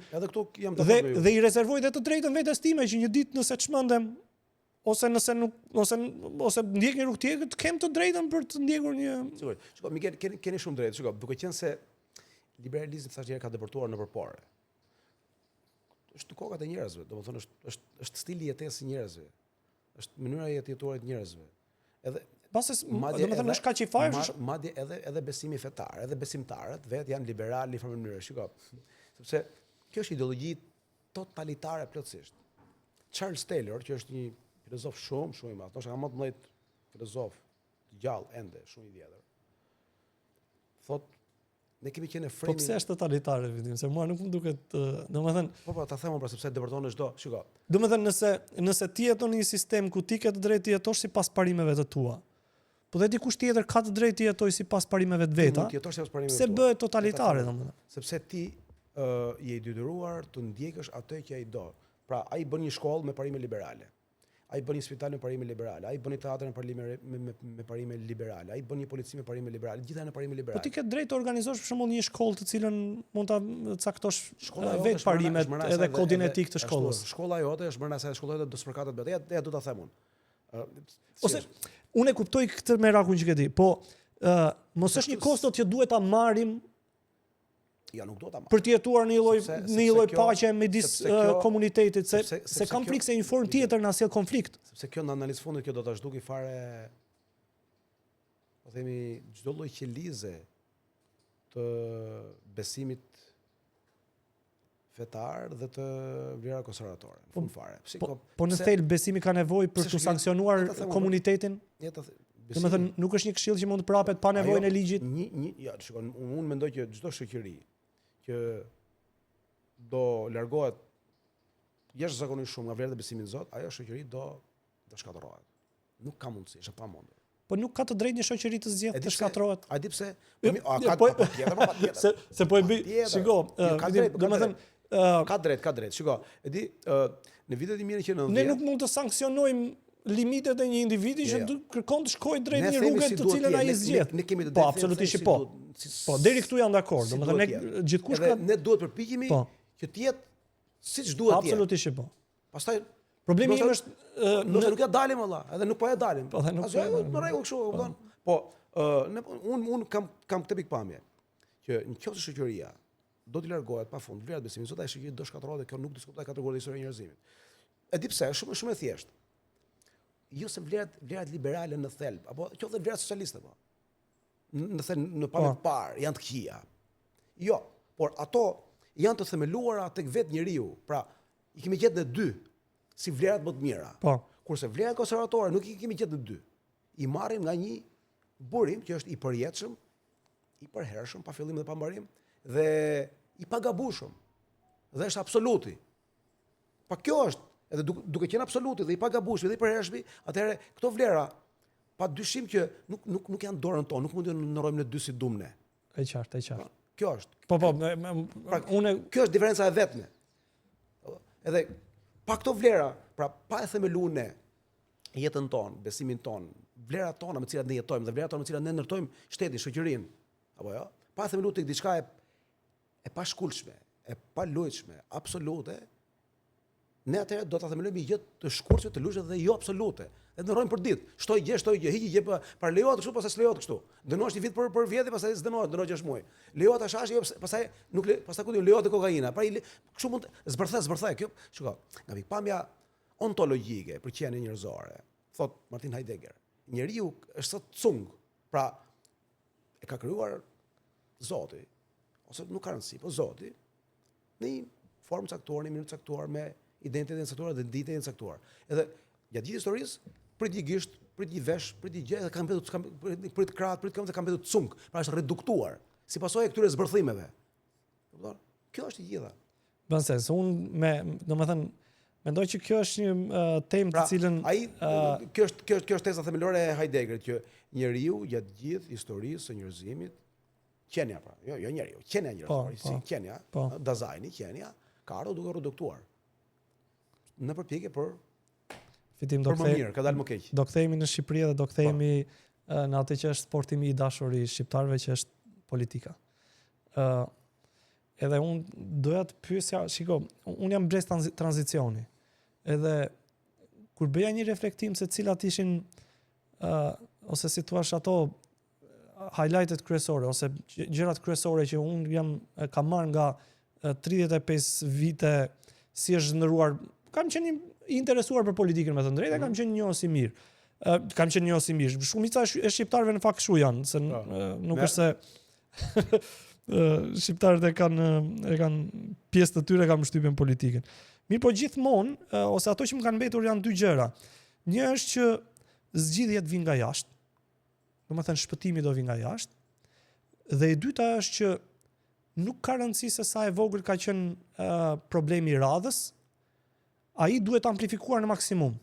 dhe i rezervoj dhe të drejtën vetes time që një ditë nëse çmendem ose nëse nuk ose ndjek një rrugë tjetër, të kem të drejtën për të ndjekur një. Sigurisht. Shiko, Miguel, keni shumë drejtë. Shiko, duke qenë se liberalizmi thashë ka depërtuar në përpore. Është kokat e njerëzve, domethënë është stili i jetesë i njerëzve. Është mënyra e jetuarit të njerëzve. Edhe domethënë është kaq i fare, madje edhe besimi fetar, edhe besimtarët vetë janë liberal në një mënyrë. Shiko, sepse kjo është ideologji totalitare plotësisht. Charles Taylor, që është një filozof shumë i madh, ndoshta ka më të mëdhtë filozof të gjallë ende, shumë i vjetër. Thotë, ne kemi qenë fremi. Po pse është totalitare vidim, se mua nuk më duket, domethënë. Po ta them pra sepse depërton çdo, shiko. Domethënë nëse ti jeton në një sistem ku ti ke të drejtë të jetosh sipas parimeve të tua, po dhe dikush tjetër ka të drejtë të jetojë sipas parimeve të veta, pse bëhet totalitare domethënë? Sepse ti je i detyruar të ndjekësh atë që ai do. Pra, ai bën një shkollë me parime liberale. Ai bën një spital me parime liberale, ai bën një teatër me parime liberale, ai bën një polici me parime liberale, gjitha në parime liberale. Po ti ke drejt të organizosh për shembull një shkollë të cilën mund ta caktosh vetë parimet edhe kodin etik të shkollës. Shkolla jote është brenda asaj shkollë do spërkatet vetë. Ja do ta them unë. Ose unë e kuptoj këtë merakun që ke ti, po mos është një kosto që duhet ta marrim. Ja, nuk do ta marr. Për të jetuar në një lloj paqe midis komunitetit, se kam frikë se një formë tjetër na sjell konflikt. Sepse kjo në analizë fundit kjo do ta zhduki fare, po themi, çdo lloj qelize të besimit fetar dhe të vlera konservatore, në fund fare. Po në thelb besimi ka nevojë për të sanksionuar komunitetin? Domethënë nuk është një këshill që mund të prapet pa nevojën e ligjit? Ja, shikoj, unë mendoj që çdo shoqëri që do largohet jashtëzakonisht shumë nga vlerat e besimit në Zot, ajo shoqëri do shkatërrohet. Nuk ka mundësi, është pa mundur. Po nuk ka të drejtë një shoqëri të zgjedhë të shkatërrohet. A di pse? Se po e bëj, shiko, domethënë ka drejt. Shiko, e di, në vitet e 1990 ne nuk mund të sanksionojmë limitet e një individi që kërkon të shkojë drejt një rruge të cilën ai zgjedh. Po, absolutisht po. Po, deri këtu janë dakord. Domethënë ne gjithkusht ka ne duhet përpiqemi që të jetë siç duhet të jetë. Absolutisht po. Pastaj problemi im është nëse nuk ja dalim valla, edhe nuk po ja dalim. Po, nuk po. Në rregull kështu, kupton? Po, un kam këtë pikpamje që nëse shoqëria do të largohet pafund vlerat besimit, sot ai shoqëri do shkatërrohet dhe kjo nuk diskutohet kategorisht historia e njerëzimit. E di pse, është shumë e thjeshtë. Jo se vlerat liberale në thelb, apo qoftë vlerat socialiste po. Në palët parë janë të këqija. Jo, por ato janë të themeluara tek vetë njeriu. Pra, i kemi gjetë në dy si vlerat më të mira. Po. Kurse vlerat konservatore nuk i kemi gjetë në dy. I marrim nga një burim që është i përjetshëm, i përhershëm, pa fillim dhe pa mbarim, dhe i pagabueshëm. Dhe është absoluti. Pa kjo është, edhe duke qenë absoluti dhe i pagabueshëm dhe i përhershëm, atëherë këto vlera pa dyshim që nuk janë dorën tonë, nuk mund të ndërrojmë në dy si duam ne. E qartë. Kjo është. Po, kjo është diferenca e vetme. Edhe pa këto vlera, pra pa e themeluar ne jetën tonë, besimin tonë, vlerat tona me të cilat ne jetojmë dhe vlerat tona me të cilat ne ndërtojmë shtetin, shoqërinë, apo jo? Pa e themeluar tek diçka e pashkullshme, e palojshme, absolute, ne atëherë do ta themelojmë gjë të shkurtër, të lushtë dhe jo absolute. Dhe ndërrojmë për ditë. Shtoj gjë, hiqi gjë, para lejohet kështu, pastaj s'lejohet kështu. Dënohesh një vit për vjet, pastaj s'dënohet, dënohet 6 muaj. Lejohet ta shash, pastaj nuk pastaj ku lejohet kokaina. Pra kështu mund zbërthej kjo. Shiko, nga pikpamja ontologjike për qenien njerëzore, thot Martin Heidegger, njeriu është sot cung. Pra e ka krijuar Zoti, ose nuk ka rëndësi, po Zoti në një formë caktuar, në një mënyrë caktuar me identitetin caktuar dhe identitetin caktuar. Edhe gjatë gjithë historisë, prit një gisht, prit një vesh, prit një gjë, dhe kanë mbetur prit krah, prit këmbë dhe kanë mbetur cung. Pra është reduktuar si pasojë e këtyre zbërthimeve. Kupton? Kjo është e gjitha. Bën sens, domethënë mendoj që kjo është një temë të cilën kjo është teza themelore e Heideggerit që njeriu gjatë gjithë historisë së njerëzimit, qenia pra, jo njeriu, qenia njerëzore, si qenia, Daseini, qenia, ka ardhur duke reduktuar. Në përpjekje për më mirë, ka dalë më keq. Do kthehemi në Shqipëri dhe do kthehemi në atë që është sportimi i dashur i shqiptarëve, që është politika. Edhe unë doja të pyesja, shiko, unë jam brez tranzicioni. Edhe kur bëja një reflektim se cilat ishin ose si thua ato highlightet kryesore ose gjërat kryesore që unë kam marrë nga 35 vite si është ndëruar, kam qenë i interesuar për politikën me të drejtë, kam qenë njohës i mirë. Shumica e shqiptarëve në fakt kështu janë, se nuk është se shqiptarët e kanë pjesë të tyre kanë shtypjen politikën. Mirë, po gjithmonë, ose ato që më kanë mbetur janë dy gjëra. Një është që zgjidhjet vijnë nga jashtë, domethënë shpëtimi do vi nga jashtë, dhe e dyta është që nuk ka rëndësi se sa e vogël ka qenë problemi i radhës, ai duhet amplifikuar në maksimum,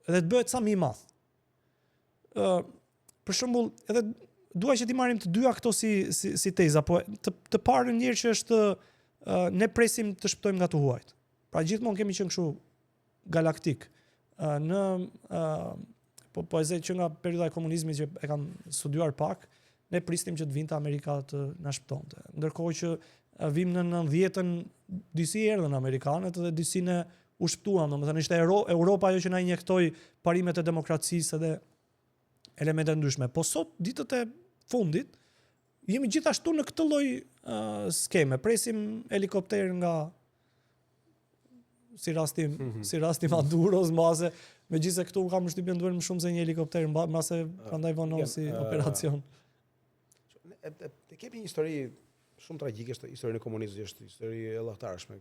edhe të bëhet sa më i madh. Për shembull, edhe dua që t'i marrim të dyja këto si teza, po të parën njëherë që është ne presim të shpëtojmë nga të huajt. Pra gjithmonë kemi qenë kështu galaktik. Po e zë që nga perioda e komunizmit që e kam studiuar pak, ne prisnim që të vinte Amerika të na shpëtonte. Ndërkohë që vim në 90-ën disi erdhën amerikanët dhe disi ne u shpëtuan, domethënë ishte Europa ajo që na injektoi parimet e demokracisë dhe elemente ndryshme. Po sot, ditët e fundit, jemi gjithashtu në këtë lloj skeme. Presim helikopter nga si rasti Maduros, mbase megjithëse këtu kam shtypjen duhet më shumë se një helikopter, mbase prandaj vonon si operacion. Kemi një histori shumë tragjike, historinë e komunizmit, është histori e llahtarshme.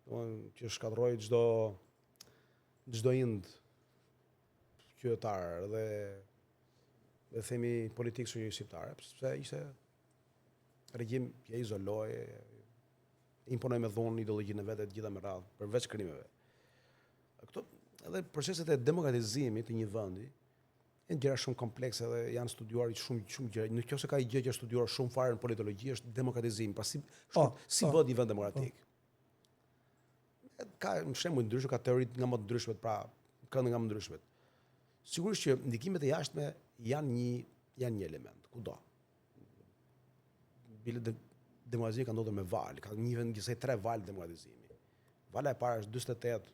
Që shkatërroi çdo ind qytetar dhe themi politikë shoqëri shqiptare, sepse ishte regjim që izoloi, imponoi me dhunë ideologjinë e vet e gjitha me radhë, përveç krimeve. edhe proceset e demokratizimit të një vendi janë gjëra shumë komplekse dhe janë studiuar shumë gjëra. Nëse ka një gjë që është studiuar shumë fare në politologji është demokratizimi, pra si bëhet një vend demokratik. Ka shembuj ndryshme, ka teori nga më të ndryshmet, pra këndë nga më ndryshmet. Sigurisht që ndikimet e jashtme janë një element, kudo. Bile demokratizimi ka ndodhur me valë, ka një vend gjithsej 3 valë demokratizimi. Vala e parë është 48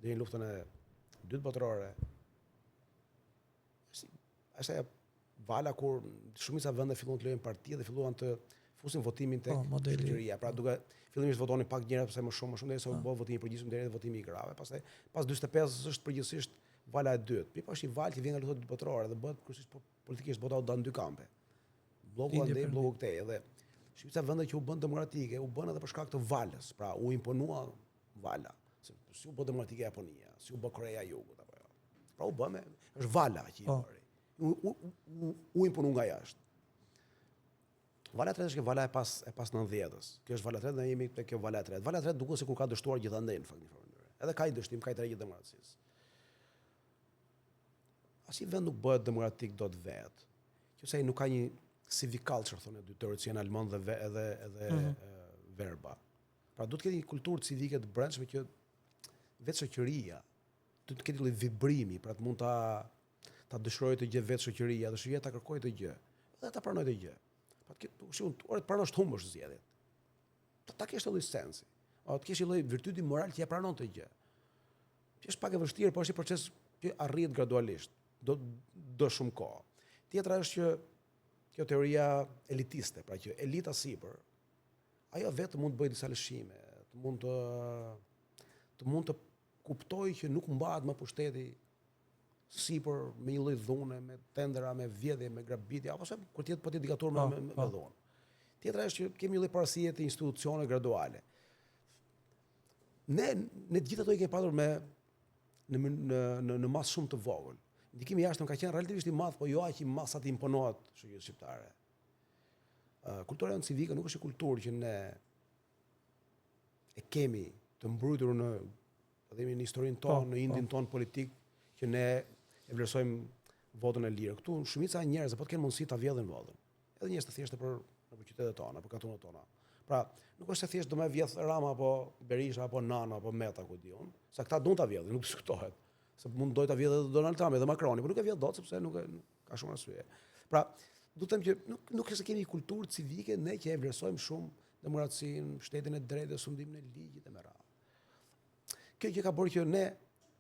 deri në luftën e dytë botërore. Është ajo vala kur shumica vende filluan të lejojnë parti dhe filluan të fusin votimin tek shoqëria. Pra duke fillimisht votonin pak njerëz pse më shumë derisa u bë votimi i përgjithshëm deri në votimi i grave. Pastaj pas 45 është përgjithsisht vala e dytë. Pi pas i valë që vjen nga luftët dytë botërore dhe bëhet kryesisht politikisht bota u dha në dy kampe. Bloku andej, bloku këtej edhe shumica vende që u bën demokratike u bën edhe për shkak të valës. Pra u imponua vala. Si u bë demokratike Japonia, si u bë Korea e Jugut apo jo. Pra u bë është vala që i bëri. U imponu nga jashtë. Vala e tretë është vala e pas 90-s. Kjo është vala e tretë, ne jemi te kjo vala e tretë. Vala e tretë duket sikur ka dështuar gjithandej në fakt në formë mënyrë. Edhe ka i dështim, ka i tregje demokracisë. Asnjë vend nuk bëhet demokratik dot vet. Qëse nuk ka një civic culture thonë dy teorician alban dhe edhe verba. Pra duhet të ketë një kulturë civike të brendshme që vetë shoqëria të ketë një vibrimi, pra të mund ta dëshirojë të gjë vetë shoqëria, dhe shoqëria ta kërkojë të gjë, dhe ta pranojë të gjë. Pa të ore të pranosh të humbësh zgjedhjet. Ta kesh lloj sensi, o të kesh një lloj virtyti moral që ja pranon të gjë. Që është pak e vështirë, por është një proces që arrihet gradualisht, do shumë kohë. Tjetra është që kjo teoria elitiste, pra që elita sipër, ajo vetë mund të bëjë disa lëshime, të mund të kuptojë që nuk mbahet më pushteti sipër me një lloj dhune, me tendera, me vjedhje, me grabitje, apo se kur tjetë po të diktator me dhunë. Tjetra është që kemi një lloj parasie të institucione graduale. Ne të gjitha ato i kemi pasur në masë shumë të vogël. Ndikimi i jashtëm ka qenë relativisht i madh, po jo aq i madh sa të imponohet shoqërisë shqiptare. Kultura jonë civike nuk është një kulturë që ne e kemi të mbrojtur në historinë tonë, në indin tonë politik, që ne e vlerësojmë votën e lirë. Këtu shumica e njerëzve po të kenë mundësi ta vjedhin votën. Edhe njerëz të thjeshtë për qytetet tona, për kantonat tona. Pra, nuk është se thjesht do më vjedh Rama apo Berisha apo Nana apo Meta ku diun, sa këta duan ta vjedhin, nuk diskutohet. Se mund doj ta vjedhë edhe Donald Trump edhe Macroni, por nuk e vjedh dot sepse nuk ka shumë arsye. Pra, do të them që nuk është se kemi kulturë civike ne që e vlerësojmë shumë demokracinë, shtetin e drejtë, sundimin e ligjit e me radhë. Kjo që ka bërë që ne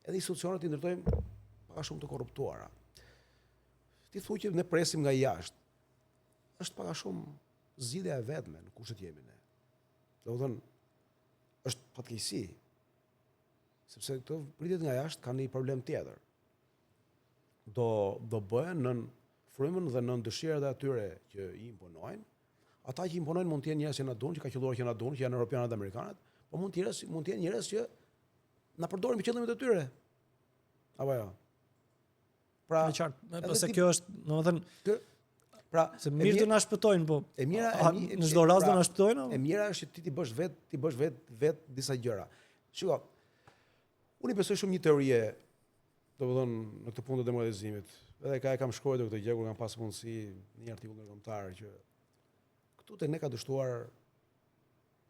edhe institucionet i ndërtojmë pak shumë të korruptuara. Ti thuaj që ne presim nga jashtë. Është pak shumë zgjidhja e vetme në kushtet jemi ne. Domethënë është fatkeqësi. Sepse këto pritet nga jashtë kanë një problem tjetër. Do bëhen nën frymën dhe nën dëshirat e atyre që i imponojnë. Ata që imponojnë mund të jenë njerëz që na duan, që ka qelluar që na duan, që janë europianët dhe amerikanët, por mund të jenë njerëz që na përdorin me qëllimet e tyre. Apo jo. Pra, pse kjo është, domethënë, pra, se mirë të na shpëtojnë, po. E mira, në çdo rast do na shpëtojnë? E mira është që ti bësh vet disa gjëra. Shiko, unë besoj shumë një teorie, domethënë në këtë punë të demokratizimit. Edhe kam shkruar këtë gjë kur kam pasur mundësi në një artikull ndërkombëtar që këtu tek ne ka dështuar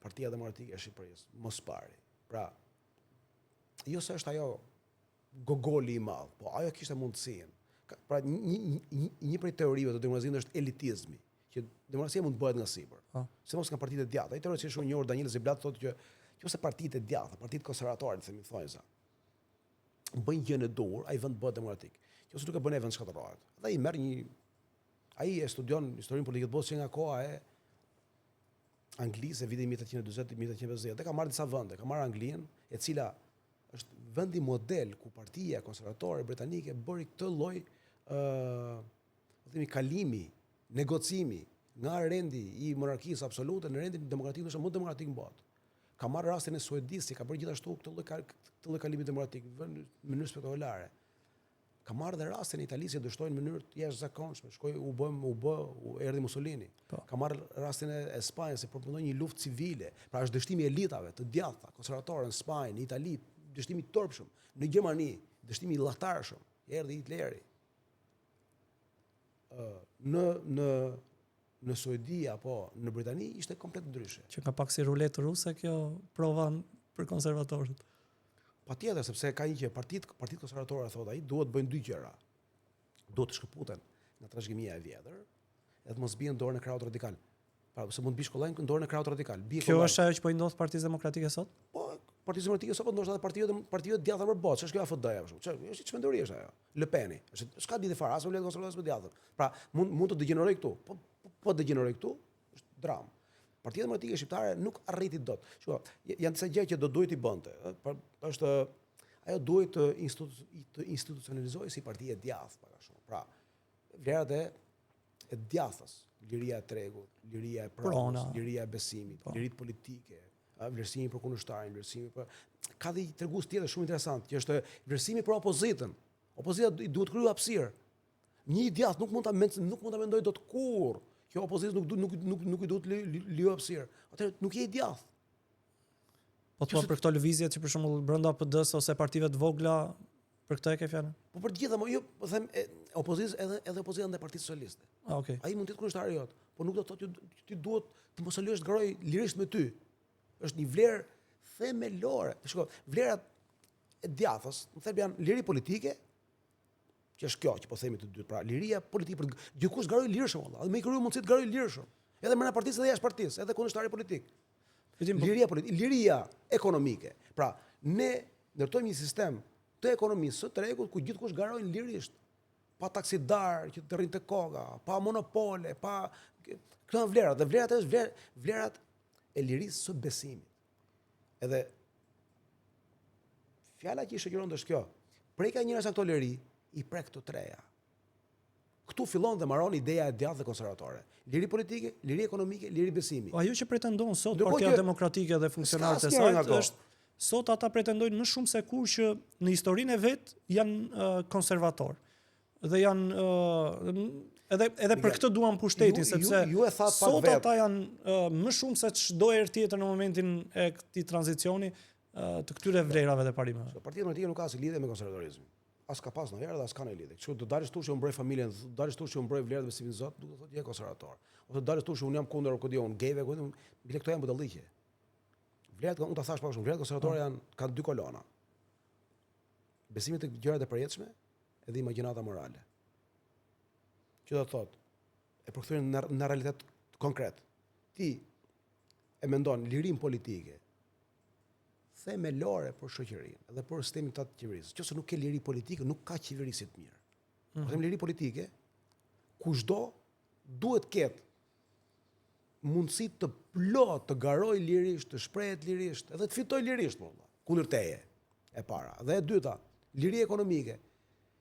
Partia Demokratike e Shqipërisë, mos pari. Pra, jo se është ajo gogoli i madh, po ajo kishte mundësinë. Pra një prej teorive të demokracisë është elitizmi, që demokracia mund të bëhet nga sipër. Sidomos nga partitë e djatha. Ai teorici shumë i njohur Daniel Ziblat thotë që nëse partitë e djatha, partitë konservatore, themi thonjza, bëjnë gjën e dur, ai vend bëhet demokratik. Nëse nuk e bën ai vend shkatërrohet. Dhe ai merr ai e studion historinë politike të botës që nga koha e Anglisë e vitit 1840-1850. Dhe ka marrë disa vende, ka marrë Anglinë, e cila është vendi model ku partia konservatore britanike bëri këtë lloj kalimi, negocimi nga rendi i monarkisë absolute në rendin demokratik, është më demokratik në botë. Ka marrë rastin e Suedisë, ka bërë gjithashtu këtë lloj kalimi demokratik në mënyrë spektakolare. Ka marrë dhe rastin e Italisë që dështojnë në mënyrë të jashtëzakonshme. Erdhi Mussolini. Ka marrë rastin e Spanjës se përfundoi një luftë civile. Pra është dështimi i elitave të djathta, konservatore në Spanjë, në Itali, dështimi i turpshëm në Gjermani, dështimi i llahtarshëm, erdhi Hitleri. Në Suedi apo në Britani ishte komplet ndryshe. Që ka pak si ruletë ruse kjo prova për konservatorët. Patjetër, sepse ka një që partitë konservatore thotë ai duhet bëjnë dy gjëra. Duhet të shkëputen nga trashëgimia e vjetër, edhe të mos bien dorë në krahut radikal. Pra, se mund të bish kollajn dorë në krahut radikal. Kjo është ajo që po i ndodh Partisë Demokratike sot? Po, Partia Demokratike sot ndoshta edhe partive të djathta për botë, ç'është kjo AFD-ja për shkak. Është çmenduri është ajo. Le Peni. S'ka lidhje fare as me konservatorët me djathtën. Pra, mund të degeneroj këtu. Po degeneroj këtu, është dramë. Partia Demokratike Shqiptare nuk arriti dot. Shiko, janë disa gjëra që do duhet i bënte. Është ajo duhet të institucionalizojë si parti e djathtë pak a shumë. Pra, vlerat e djathtës, liria e tregut, liria e pronës, liria e besimit, liritë politike, vlerësimi për kundërshtarin, vlerësimi për ka dhe një tregues tjetër shumë interesant, që është vlerësimi për opozitën. Opozita duhet kryer hapësirë. Një i djathtë nuk mund ta mendoj dot kurrë që opozita nuk i duhet lëjë hapësirë. Atëherë nuk je i djathtë. Po thua për këto lëvizje që për shembull brenda PD-s ose partive të vogla, për këtë e ke fjalën? Po për të gjitha, jo, po them opozitës edhe opozita ndaj Partisë Socialiste. Okay. Ai mund të jetë kundërshtari jot, por nuk do të thotë që ti duhet të mos e lësh të garoj lirisht me ty. Është një vlerë themelore. Shiko, vlerat e djathtas, në thelb janë liri politike, që është kjo që po themi të dytë, pra liria politike për dikush garoj lirshëm valla, më i krijoj mundësi të garoj lirshëm. Edhe brenda partisë dhe jashtë partisë, edhe kundërshtari politik. Liria politike, liria ekonomike. Pra, ne ndërtojmë një sistem të ekonomisë së tregut ku gjithkush garojnë lirisht, pa taksidar që të rrinë te koka, pa monopole, pa këto janë vlerat, dhe vlerat është vlerat e lirisë së besimit. Edhe fjala që i shoqëron është kjo. Preka njëra sa këto leri i prek të treja. Këtu fillon dhe mbaron ideja e djathtë dhe konservatore. Liri politike, liri ekonomike, liri besimi. Ajo që pretendon sot Partia Demokratike dhe funksionarët e saj është sot ata pretendojnë më shumë se kur që në historinë e vet janë konservator. Dhe janë edhe për këtë duan pushtetin sepse sot ata janë më shumë se çdo herë tjetër në momentin e këtij tranzicioni të këtyre vlerave dhe parimeve. Partia Demokratike nuk ka asnjë lidhje me konservatorizmin. As ka pas ndonjëherë dhe as ka ndonjë lidhje. Kështu do dalësh tush që mbroj familjen, do dalësh tush që mbroj vlerat dhe besimin në Zot, duke thotë je konservator. Ose do dalësh tush unë jam kundër kodion, gejve, bile këto janë budalliqe. Vlerat, unë ta thash pak shumë, vlerat konservatore kanë dy kolona. Besimi tek gjërat e përjetshme edhe imagjinata morale. Që do të thotë, e përkthyen në realitet konkret. Ti e mendon lirinë politike themelore për shoqërinë dhe për sistemin të qeverisë. Nëse nuk ke liri politike, nuk ka qeverisje të mirë. Po them liri politike, kushdo duhet ketë mundësi të plot të garoj lirisht, të shprehet lirisht, edhe të fitoj lirisht, kundër teje. E para. Dhe e dyta, liri ekonomike.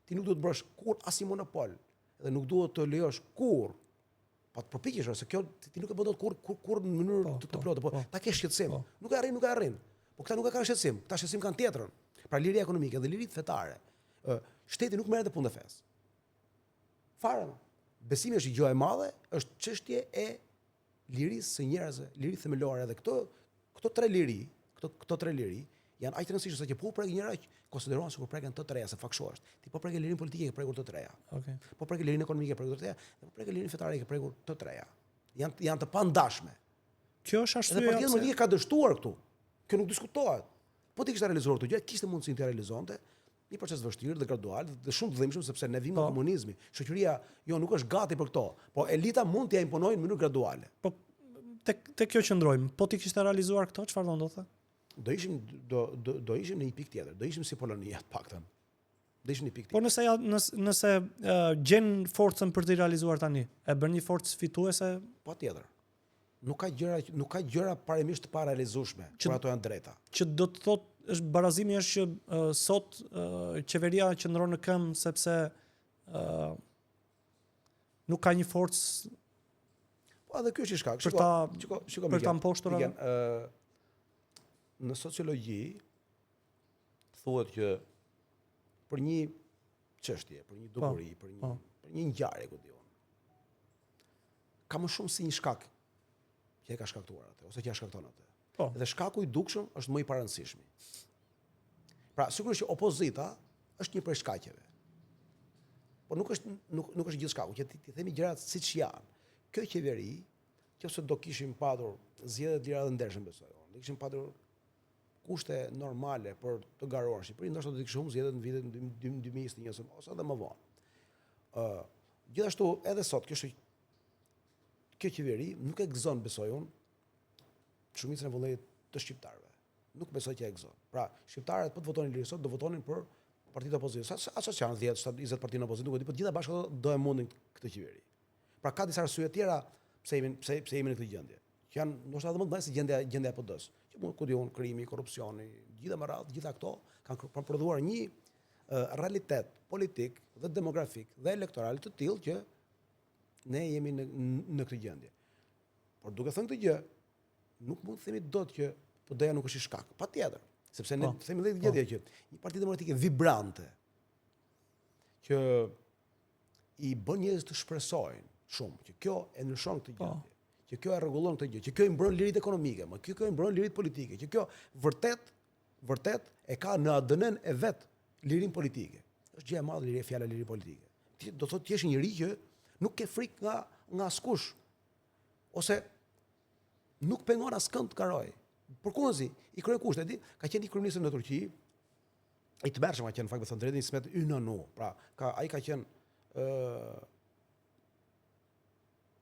Ti nuk duhet të bësh kur asnjë monopol, dhe nuk duhet të lejosh kur pa të përpiqesh, se kjo ti nuk e bën dot kur në mënyrë të plotë, po ta kesh shqetësim. Nuk e arrin. Po këta nuk e kanë shqetësim, këta shqetësim kanë tjetrën. Pra liria ekonomike dhe liria fetare. Shteti nuk merret punë fes. Fare. Besimi është gjë e madhe, është çështje e lirisë së njerëzve, liri themelore, dhe këto tre liri janë aq të rëndësishme sa që po prek njëra konsiderohen sikur preken të treja, se fakti është. Ti po prek lirin politike, ke prekur të treja. Okay. Po prek lirin ekonomike, ke prekur të treja, dhe po prek lirin fetare, ke prekur të treja. Janë të pandashme. Kjo është arsyeja. Dhe Partia Demokratike ka dështuar këtu. Kjo nuk diskutohet. Po ti kishte realizuar këto gjë, kishte mundësinë të realizonte, një proces vështirë dhe gradual dhe shumë të dhimbshëm, sepse ne vim nga komunizmi. Shoqëria nuk është gati për këto, po elita mund t'ia imponojnë në mënyrë graduale. Po tek kjo qëndrojmë. Po ti kishte realizuar këto, çfarë do ndodhte? Do ishim në një pikë tjetër. Do ishim si Polonia të paktën. Do ishim në një pikë tjetër. Po nëse gjen forcën për të realizuar tani, e bën një forcë fituese? Patjetër. Nuk ka gjëra parimisht të parealizueshme, por ato janë drejta. Që do të thotë barazimi është që sot qeveria qëndron në këmbë sepse nuk ka një forcë. Po edhe ky është shkak. Shiko për ta mposhtur. Në sociologji thuhet që për një çështje, për një dukuri, për një ngjarje ku diun, ka më shumë si një shkak që e ka shkaktuar atë, ose që ja shkakton atë. Dhe shkaku i dukshëm është më i parëndësishmi. Pra, sigurisht që opozita është një prej shkaqeve. Po nuk është gjithë shkaku, që ti themi gjërat siç janë. Kjo qeveri, nëse do kishim patur zgjedhje të lira dhe ndershme besoj, ne kishim patur kushte normale për të garuar Shqipërinë, ndoshta do të kishim zgjedhjet në vitin 2021 ose edhe më vonë. Gjithashtu edhe sot kjo qeveri nuk e gëzon besoj unë shumicën e vullnetit të shqiptarëve. Nuk besoj që e gëzon. Pra, shqiptarët po të votonin lirë sot, do votonin për partitë opozitës. Asa që janë 10-20 partitë në opozitë, nuk e di, por gjitha bashkë do e mundin këtë qeveri. Pra ka disa arsye tjera pse jemi në këtë gjendje. Që janë ndoshta edhe më të mëdha se gjendja e PD-s. Që ku diun krimi, korrupsioni, gjithë më radhë, gjitha këto kanë prodhuar një realitet politik dhe demografik dhe elektoral të tillë që ne jemi në këtë gjendje. Por duke thënë këtë gjë, nuk mund të themi dot që PD-ja nuk është i shkak. Patjetër, sepse ne themi edhe gjendje që një parti demokratike vibrante që i bën njerëz të shpresojnë shumë, që kjo e ndryshon këtë gjendje, që kjo e rregullon këtë gjë, që kjo i mbron liritë ekonomike, kjo i mbron liritë politike, që kjo vërtet e ka në ADN-n e vet lirinë politike. Është gjë e madhe liria, fjala liri politike. Ti do thotë ti je njëri që nuk ke frikë nga askush, ose nuk pengon askënd të karoj. Përkundazi, i kryen kushte, di, ka qenë i kryeministër në Turqi, i të mërshëm ka qenë fakt me thënë drejtin Ismet Ynanu. Pra, ai ka qenë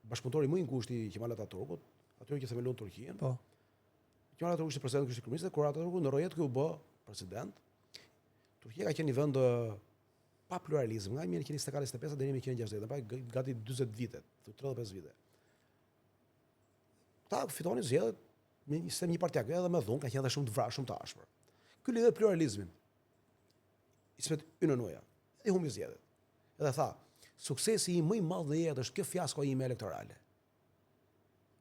bashkëpunëtori më i ngushtë i Kemal Atatürkut, atyre që themelon Turqinë. Po. Kemal Atatürk ishte president, kishte kryeministër, kur Atatürku në rrojet u bë president. Turqia ka qenë një vend pa pluralizëm, nga 1945 deri në 1960, pa gati 40 vite, 35 vite. Ta fitonin zgjedhjet me një sistem një partijak, edhe me dhunë, ka qenë edhe shumë të vrarë, shumë të ashpër. Ky lidhet pluralizmin. Ismet Ynanuja, i humbi zgjedhjet. Edhe tha, suksesi im më i madh në jetë është kjo fiasko ime elektorale.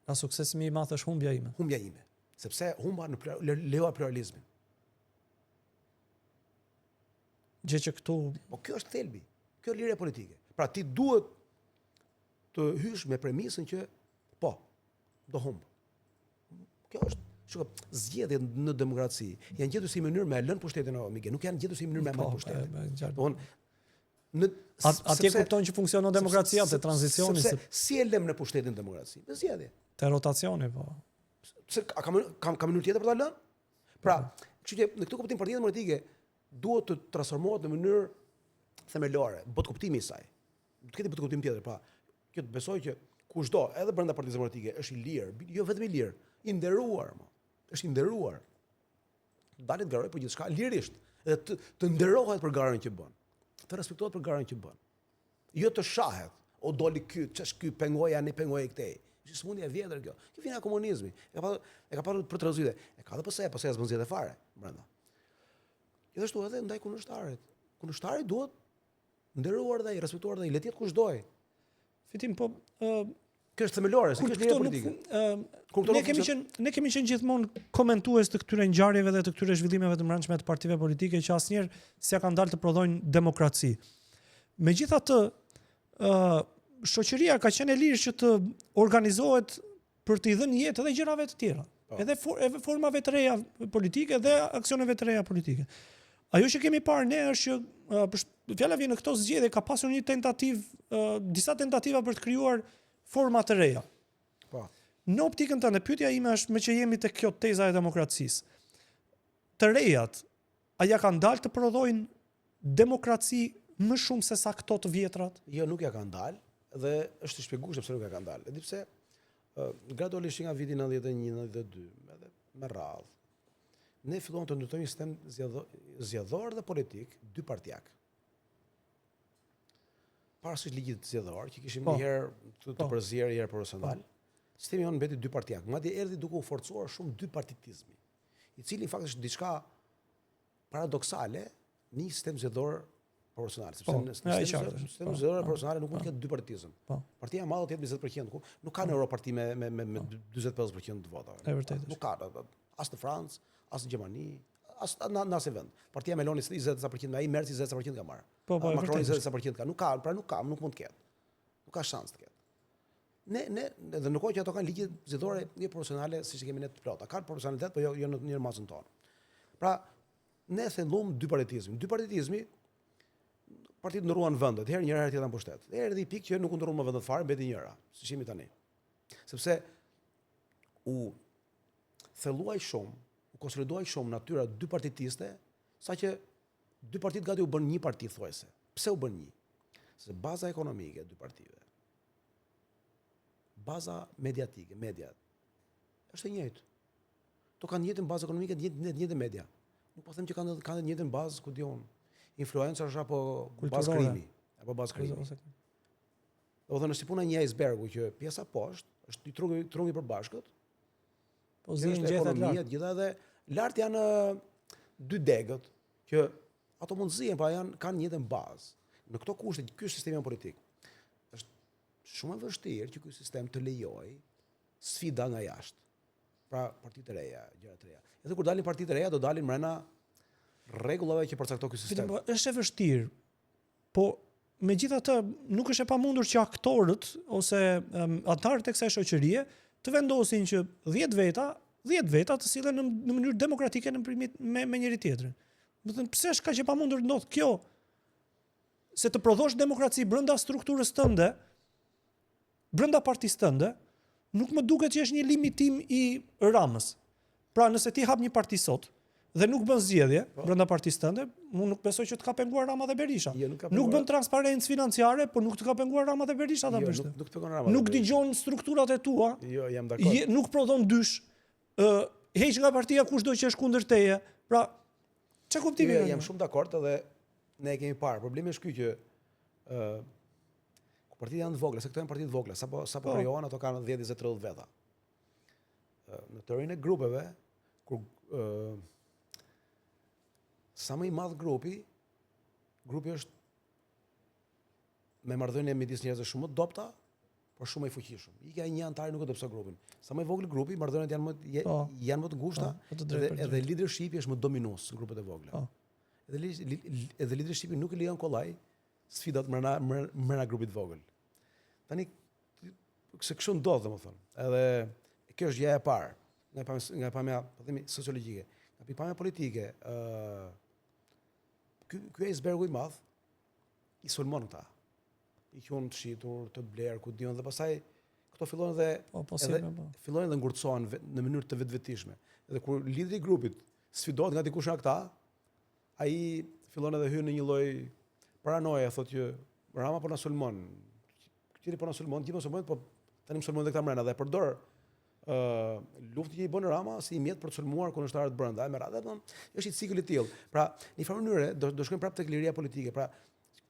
A suksesi më i madh është humbja ime? Humbja ime, sepse humba lejoa pluralizmin. Gjë që këtu... Po kjo është thelbi, kjo është liria politike. Pra ti duhet të hysh me premisën që po, do humb. Kjo është, shikoj, zgjedhjet në demokraci janë gjetur si mënyrë me lënë pushtetin e Mige, nuk janë gjetur si mënyrë me marrë pushtetin. Atje kupton që funksionon demokracia te tranzicioni. Sepse si e lëm në pushtetin demokraci? Me zgjedhje. Te rotacioni, po. Ka mënyrë tjetër për ta lënë? Pra, kështu që në këtë kuptim Partia Demokratike duhet të transformohet në mënyrë themelore, bot kuptimi i saj. Të ketë bot kuptim tjetër, pra, kjo të besoj që kushdo, edhe brenda Partisë Demokratike, është i lirë, jo vetëm i lirë, i nderuar, është i nderuar. Dalet garoj për gjithçka lirisht, edhe të nderohet për garën që bën. Të respektohet për garën që bën. Jo të shahet, o doli ky, ç'është ky pengoja, ne pengoja këtej. Është smundje e vjetër kjo. Kjo vjen nga komunizmi. E ka pasur për tranzite. E ka edhe pse s'bën zgjedhje fare brenda. Gjithashtu edhe ndaj kundërshtarit. Kundërshtari duhet nderuar dhe i respektuar dhe i letet kushdoj. Fitim, po... Kjo është themelore, se kjo është liria politike. Ne kemi qenë gjithmonë komentues të këtyre ngjarjeve dhe të këtyre zhvillimeve të brendshme të partive politike që asnjëherë s'ia kanë dalë të prodhojnë demokraci. Megjithatë, shoqëria ka qenë e lirë që të organizohet për të i dhënë jetë edhe gjërave të tjera. Edhe formave të reja politike dhe aksioneve të reja politike. Ajo që kemi parë ne është që fjala vjen në këto zgjedhje ka pasur një disa tentativa për të krijuar forma të reja. Po. Në optikën tënde, pyetja ime është, me që jemi tek kjo teza e demokracisë. Të rejat, a ja kanë dalë të prodhojnë demokraci më shumë se sa këto të vjetrat? Jo, nuk ja kanë dalë, dhe është i shpjegueshëm pse nuk ja kanë dalë. Edhe pse gradualisht nga viti 91-92, edhe me radhë, ne filluam të ndërtojmë një sistem zgjedhor dhe politik dy partijak. Parasisht ligjit zgjedhor, që kishim një herë të përzier, një herë profesional, sistemi jonë mbeti dy partijak. Madje erdhi duke u forcuar shumë dy partitizmi, i cili në fakt është diçka paradoksale në një sistem zgjedhor proporcional, sepse në sistem zgjedhor proporcional nuk mund të ketë dy partitizëm. Partia e madhe të jetë 20%, nuk ka në Europë parti me 45% të votave. Është vërtet. Nuk ka, as në Francë, as në Gjermani, as në asnjë vend. Partia Meloni 20%, ai Merci 20% ka marrë. Macroni 20% ka. Nuk mund të ketë. Nuk ka shans të ketë. Ne edhe në kohë që ato kanë ligje zgjedhore jo proporcionale siç e kemi ne të plota. Kanë proporcionalitet, por jo në masën tonë. Pra, ne thellum dy partitizmi. Dy partitizmi partitë ndërruan vendet, herë njëra herë tjetra në pushtet. Erdhi pikë që nuk u ndërruan më vendet fare, mbeti njëra, siç jemi tani. Sepse u thelluaj shumë, u konsoliduaj shumë natyra dy partitiste, saqë dy partitë gati u bën një parti thuajse. Pse u bën një? Se baza ekonomike e dy partive, baza mediatike, media, është e njëjtë. To kanë njëjtën bazë ekonomike, njëjtën media. Nuk po them që kanë të njëjtën bazë, ku diun, influencers apo bazë krimi, apo bazë krimi. Do të thonë si puna e një icebergu që pjesa poshtë është i trungi përbashkët. Po zihen gjethet lart. Gjithë edhe lart janë dy degët që ato mund zihen, pa kanë njëjtën bazë. Në këto kushte, ky sistemi politik është shumë e vështirë që ky sistem të lejojë sfida nga jashtë. Pra partitë e reja, gjëra të reja. Edhe kur dalin partitë e reja, do dalin mbrana rregullave që përcakton ky sistem. Është e vështirë. Po megjithatë nuk është e pamundur që aktorët ose anëtarët e kësaj shoqërie të vendosin që 10 veta të sillen në mënyrë demokratike me njëri tjetrin. Do të thënë pse është kaq e pamundur ndodh kjo? Se të prodhosh demokraci brenda strukturës tënde, brenda partisë tënde, nuk më duket që është një limitim i Ramës. Pra nëse ti hap një parti sot dhe nuk bën zgjedhje brenda partisë tënde, unë nuk besoj që të ka penguar Rama dhe Berisha. Nuk bën transparencë financiare, por nuk të ka penguar Rama dhe Berisha ta bësh. Nuk pengon Rama. Nuk dëgjon strukturat e tua. Jo, jam dakord. Nuk prodhon dysh. Heq nga partia kushdo që është kundër teje. Pra, ç'a kuptimi ka? Jam shumë dakord edhe ne e kemi parë. Problemi është ky që partitë janë të vogla, se këto janë partitë të vogla, sapo krijohen ato kanë 10, 20, 30 veta. Në teorinë e grupeve, kur sa më i madh grupi është me marrëdhënie midis njerëzve shumë të dobta, por shumë i fuqishëm. Ikja një antari nuk e dobëson grupin. Sa më i vogël grupi, marrëdhëniet janë më të ngushta, edhe leadershipi është më dominues në grupet e vogla. Edhe leadershipi nuk i lejon kollaj sfidat mbrana grupit të vogël. Tani se kështu ndodh domethënë. Edhe kjo është gjëja e parë nga pamja, po themi sociologjike. Nga pamja politike, ky icebergu i madh i sulmon këta. I quhen të shitur, të blerë, ku diun dhe pastaj këto fillojnë dhe ngurtësohen në mënyrë të vetvetishme. Edhe kur lideri i grupit sfidohet nga dikush nga këta, ai fillon edhe hyn në një lloj paranoje, thotë që Rama po na sulmon. Këtiri po na sulmon, gjithmonë sulmon, po tani më sulmon edhe këta mbrana dhe përdor luftën që i bën Rama si mjet për të sulmuar kundërshtarët brenda. Me radhë, është një cikël i tillë. Pra, në një farë mënyrë do shkojmë prapë tek liria politike. Pra,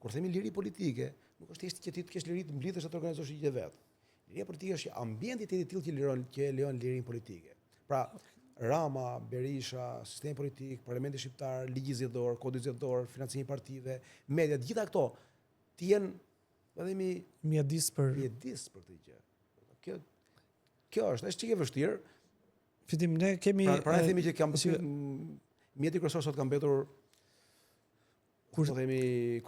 kur themi liri politike, nuk është thjesht që ti të kesh liri të mblidhesh atë organizosh gjë vet. Liria politike është ambienti i tillë që lejon lirinë politike. Pra, Rama, Berisha, sistemi politik, parlamenti shqiptar, ligji zgjedhor, kodi zgjedhor, financimi i partive, media, të gjitha këto të jenë, themi, mjedis për këtë gjë. Kjo është çike vështirë. Fitim ne kemi pra ne themi që mjeti kryesor sot ka mbetur kur themi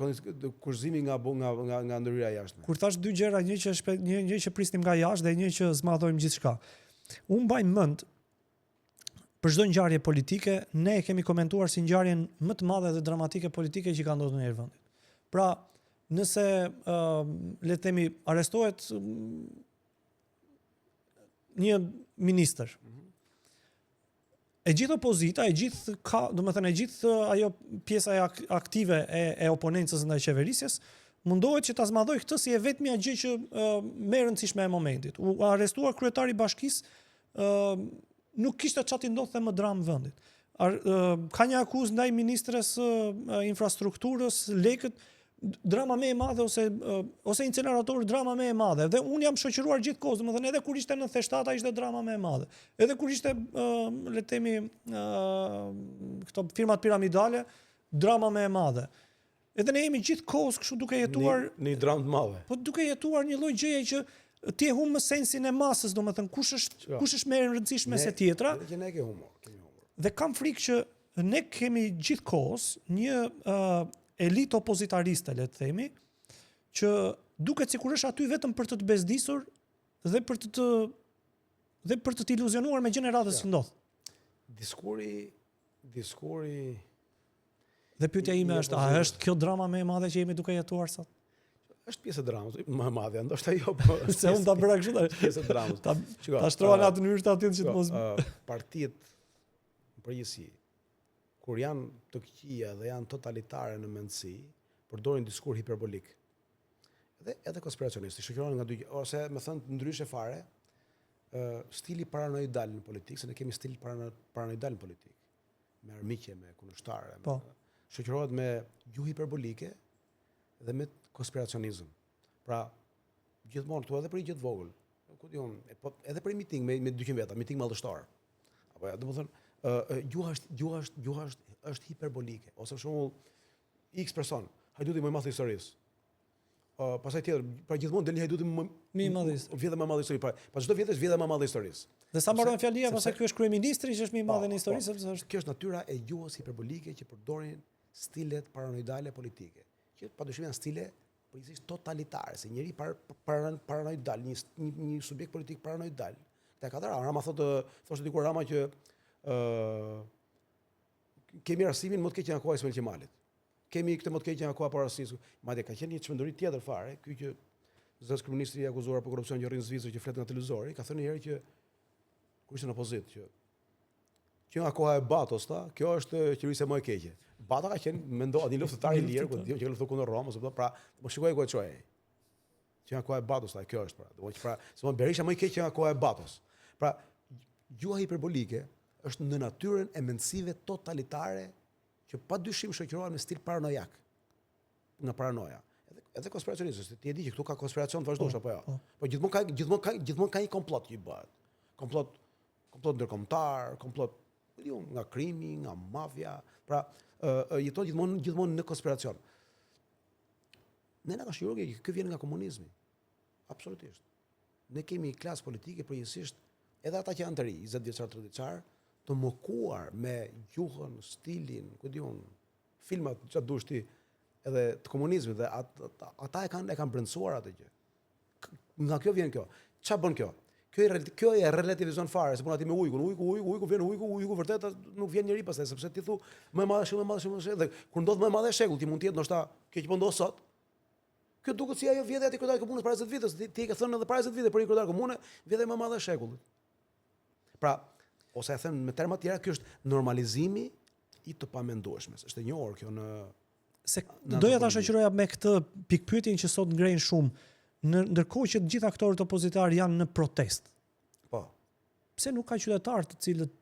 kurzimi nga ndërhyra jashtme. Kur thash dy gjëra, një që prisnim nga jashtë dhe një që zmadhojmë gjithçka. Unë mbaj mend për çdo ngjarje politike, ne e kemi komentuar si ngjarjen më të madhe dhe dramatike politike që ka ndodhur në një vend. Pra, nëse le të themi arrestohet një ministër. E gjithë opozita, e gjithë ajo pjesa aktive e oponencës ndaj qeverisjes, mundohet që ta zmadhoj këtë si e vetmja gjë që më e rëndësishme e momentit. U arrestuar kryetari i bashkisë, nuk kishte çati ndodhte më dram vendit. Ka një akuzë ndaj ministres infrastrukturës, lekët, drama më e madhe ose incinerator drama më e madhe. Dhe unë jam shoqëruar gjithkohës, domethënë edhe kur ishte në 97 ishte drama më e madhe. Edhe kur ishte le të themi këto firmat piramidale, drama më e madhe. Edhe ne jemi gjithkohës kështu duke jetuar në një dramë të madhe. Po duke jetuar një lloj gjëje që ti e humb sensin e masës, domethënë kush është më e rëndësishme se tjetra. Edhe që ne kemi humor. Dhe kam frikë që ne kemi gjithkohës një elitë opozitariste, le të themi, që duket sikur është aty vetëm për të të bezdisur dhe për të iluzionuar me gjëra që ndodh. Diskuri Dhe pyetja ime është, a është kjo drama më e madhe që jemi duke jetuar sot? Është pjesë e dramës, më e madhe, ndoshta jo, po. Se unë ta bëra kështu. Pjesë e dramës. Ta shtrova në atë mënyrë të atit që të mos partitë në përgjithësi kur janë të këqija dhe janë totalitare në mendësi, përdorin diskur hiperbolik. Edhe konspiracionistë, shoqërohen nga dy, ose më thënë ndryshe fare, stili paranoidal në politikë, se ne kemi stil paranoidal në politikë, me armiqje, me kundërshtarë, shoqërohet me gjuhë hiperbolike dhe me konspiracionizëm. Pra, gjithmonë këtu edhe për i gjithë vogël, ku diun, edhe për i miting me 200 veta, miting mallështar. Apo ja, domethënë, gjuha është hiperbolike, ose për shembull X person, hajduti më i madh i historisë. Pastaj tjetër, pra gjithmonë del një hajduti më i madh i historisë. Vjedha më e madh i historisë, pas çdo vjetë është vjedha më e madh i historisë. Dhe sa mbaron fjalia, pastaj ky është kryeministri që është më i madh në histori, sepse është kjo është natyra e gjuhës hiperbolike që përdorin stilet paranoidale politike. Që padyshim janë stile përgjithsisht totalitare, se njëri paranoidal, një subjekt politik paranoidal. Te ka dhënë Rama thoshte dikur Rama që kemi arsimin më të keq nga koha e Ismail Qemalit. Kemi këtë më të keq nga koha parasisë. Madje ka qenë një çmenduri tjetër fare, ky që zës kryeministri i akuzuar për korrupsion që rrin në Zvicër që flet nga televizori, ka thënë një herë që kur ishte në opozitë që nga koha e Batos, kjo është qeverisja më e keqe. Bata ka qenë mendohet një luftëtar i lirë, ku diu që luftoi kundër Romës, pra më shikoj ku e çoj. Që nga koha e Batos, kjo është pra. Do të thotë pra, s'mon Berisha më i keq nga koha e Batos. Pra, gjuha hiperbolike është në natyrën e mendësive totalitare që padyshim shoqërohen me stil paranojak. Nga paranoja. Edhe konspiracionistët, ti e di që këtu ka konspiracion vazhdues apo jo. Po gjithmonë ka një komplot që i bëhet. Komplot ndërkombëtar, komplot nga krimi, nga mafia, pra jeton gjithmonë në konspiracion. Ne na ka shqyrur që ky vjen nga komunizmi. Absolutisht. Ne kemi klasë politike përgjithsisht, edhe ata që janë të ri, 20 vjeçar, 30 vjeçar, të mokuar me gjuhën, stilin, ku diun, filmat çfarë dush ti, edhe të komunizmit dhe ata e kanë brendësuar atë gjë. Nga kjo vjen kjo. Çfarë bën kjo? Kjo e relativizon fare, se puna ti me ujkun, ujku vjen ujku vërtet nuk vjen njëri pastaj, sepse ti thu më e madhe shumë, dhe kur ndodh më e madhe shekull, ti mund të jetë ndoshta kjo që po ndodh sot. Kjo duket si ajo vjedhja e kryetar komunës para 20 vitës, ti e ke thënë edhe para 20 vite për një kryetar komune, vjedhja më e madhe e shekullit. Pra, ose e them me terma të tjera, kjo është normalizimi i të pamendueshmes. Është e njohur kjo në doja ta shoqëroja me këtë pikpyetjen që sot ngrejnë shumë. Ndërkohë që të gjithë aktorët opozitar janë në protestë. Po. Pse nuk ka qytetarë të cilët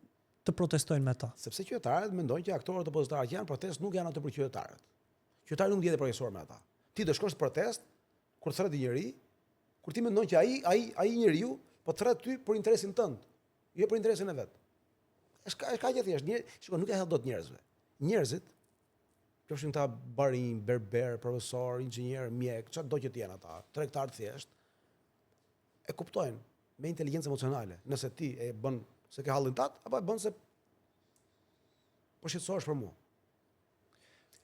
të protestojnë me ta? Sepse qytetarët mendojnë që aktorët opozitar që janë protestë nuk janë ato për qytetarët. Qytetarët nuk ndjehen të përgjegjësuar me ata. Ti do shkosh në protestë kur thret njëri, kur ti mendon që ai njeriu po thret ty për interesin tënd, jo për interesin e vet. Është kaq e thjeshtë. Shikoj, nuk e hedh dot njerëzve. Njerëzit qofshin ta barin, berber, profesor, inxhinier, mjek, çfarë do që të jenë ata, tregtar të thjesht, e kuptojnë me inteligjencë emocionale. Nëse ti e bën se ke hallin tat, apo e bën se po shqetësohesh për mua.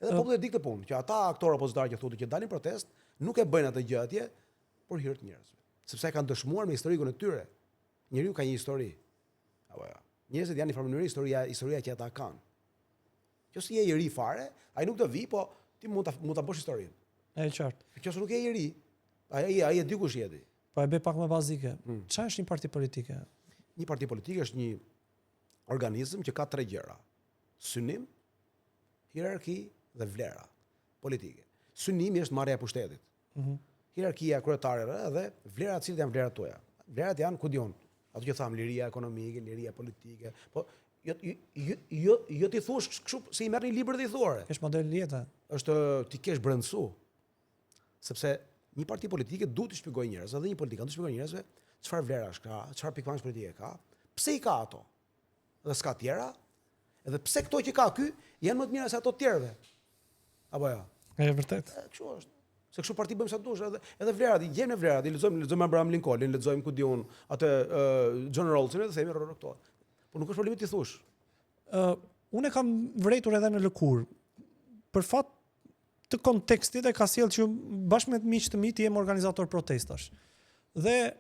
Edhe populli e di këtë punë, që ata aktorë opozitarë që thotë që dalin protest, nuk e bëjnë atë gjë atje për hir të njerëzve. Sepse kanë dëshmuar me historikun e tyre. Njeriu ka një histori. Apo ja. Njerëzit janë në mënyrë historia që ata kanë. Nëse je i ri fare, ai nuk do vi, po ti mund ta bësh historinë. E qartë. Nëse nuk je i ri, ai e di kush je ti. Po e bëj pak më bazike. Çfarë është një parti politike? Një parti politike është një organizëm që ka 3 gjëra: synim, hierarki dhe vlera politike. Synimi është marrja e pushtetit. Hierarkia kryetare dhe vlerat cilët janë vlerat tuaja. Vlerat janë ku diun, ato që tham, liria ekonomike, liria politike, po jo ti thuash kështu se i merr një libër dhe i thuare. Është model jete. Është ti kesh brendsu. Sepse një parti politike duhet të shpjegojë njerëzve, edhe një politikan duhet të shpjegojë njerëzve çfarë vlerash ka, çfarë pikpamësh politike ka, pse i ka ato. Dhe s'ka tjera, edhe pse këto që ka ky janë më të mira se ato të tjerëve. Apo jo. Është vërtet. Kështu është. Se kështu parti bëjmë sa dush, edhe vlerat, i gjejmë vlerat, i lexojmë Abraham Lincolnin, lexojmë ku diun atë John Rawlsin dhe themi këto. Po nuk është problemi ti thush. Unë kam vërejtur edhe në lëkurë. Për fat të kontekstit e ka sjellë që bashkë me miq të mi ti jem organizator protestash. Dhe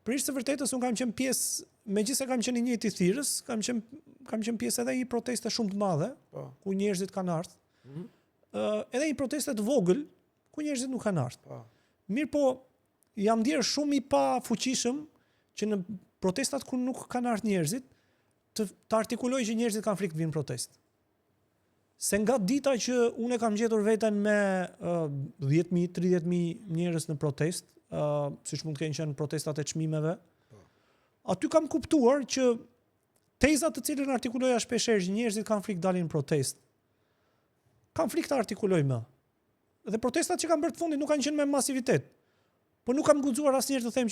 për ishte vërtetës unë kam qenë pjesë, megjithëse kam qenë i njëjtë i thirrës, kam qenë pjesë edhe një proteste shumë të madhe, ku njerëzit kanë ardhur. edhe një protestë të vogël ku njerëzit nuk kanë ardhur. Po. Mirë po, jam ndjerë shumë i pa fuqishëm që në protestat ku nuk kanë ardhur njerëzit të artikuloj që njerëzit kanë frikë të vinë protestë. Se nga dita që unë kam gjetur veten me 10.000, 30.000 njerëz në protestë, siç mund të kenë qenë protestat e çmimeve, aty kam kuptuar që tezat të cilën artikuloja shpeshherë që njerëzit kanë frikë dalin në protestë, kanë frikë të artikuloj më. Dhe protestat që kanë bërë të fundit nuk kanë qenë me masivitet. Po nuk kam guxuar asnjëherë të them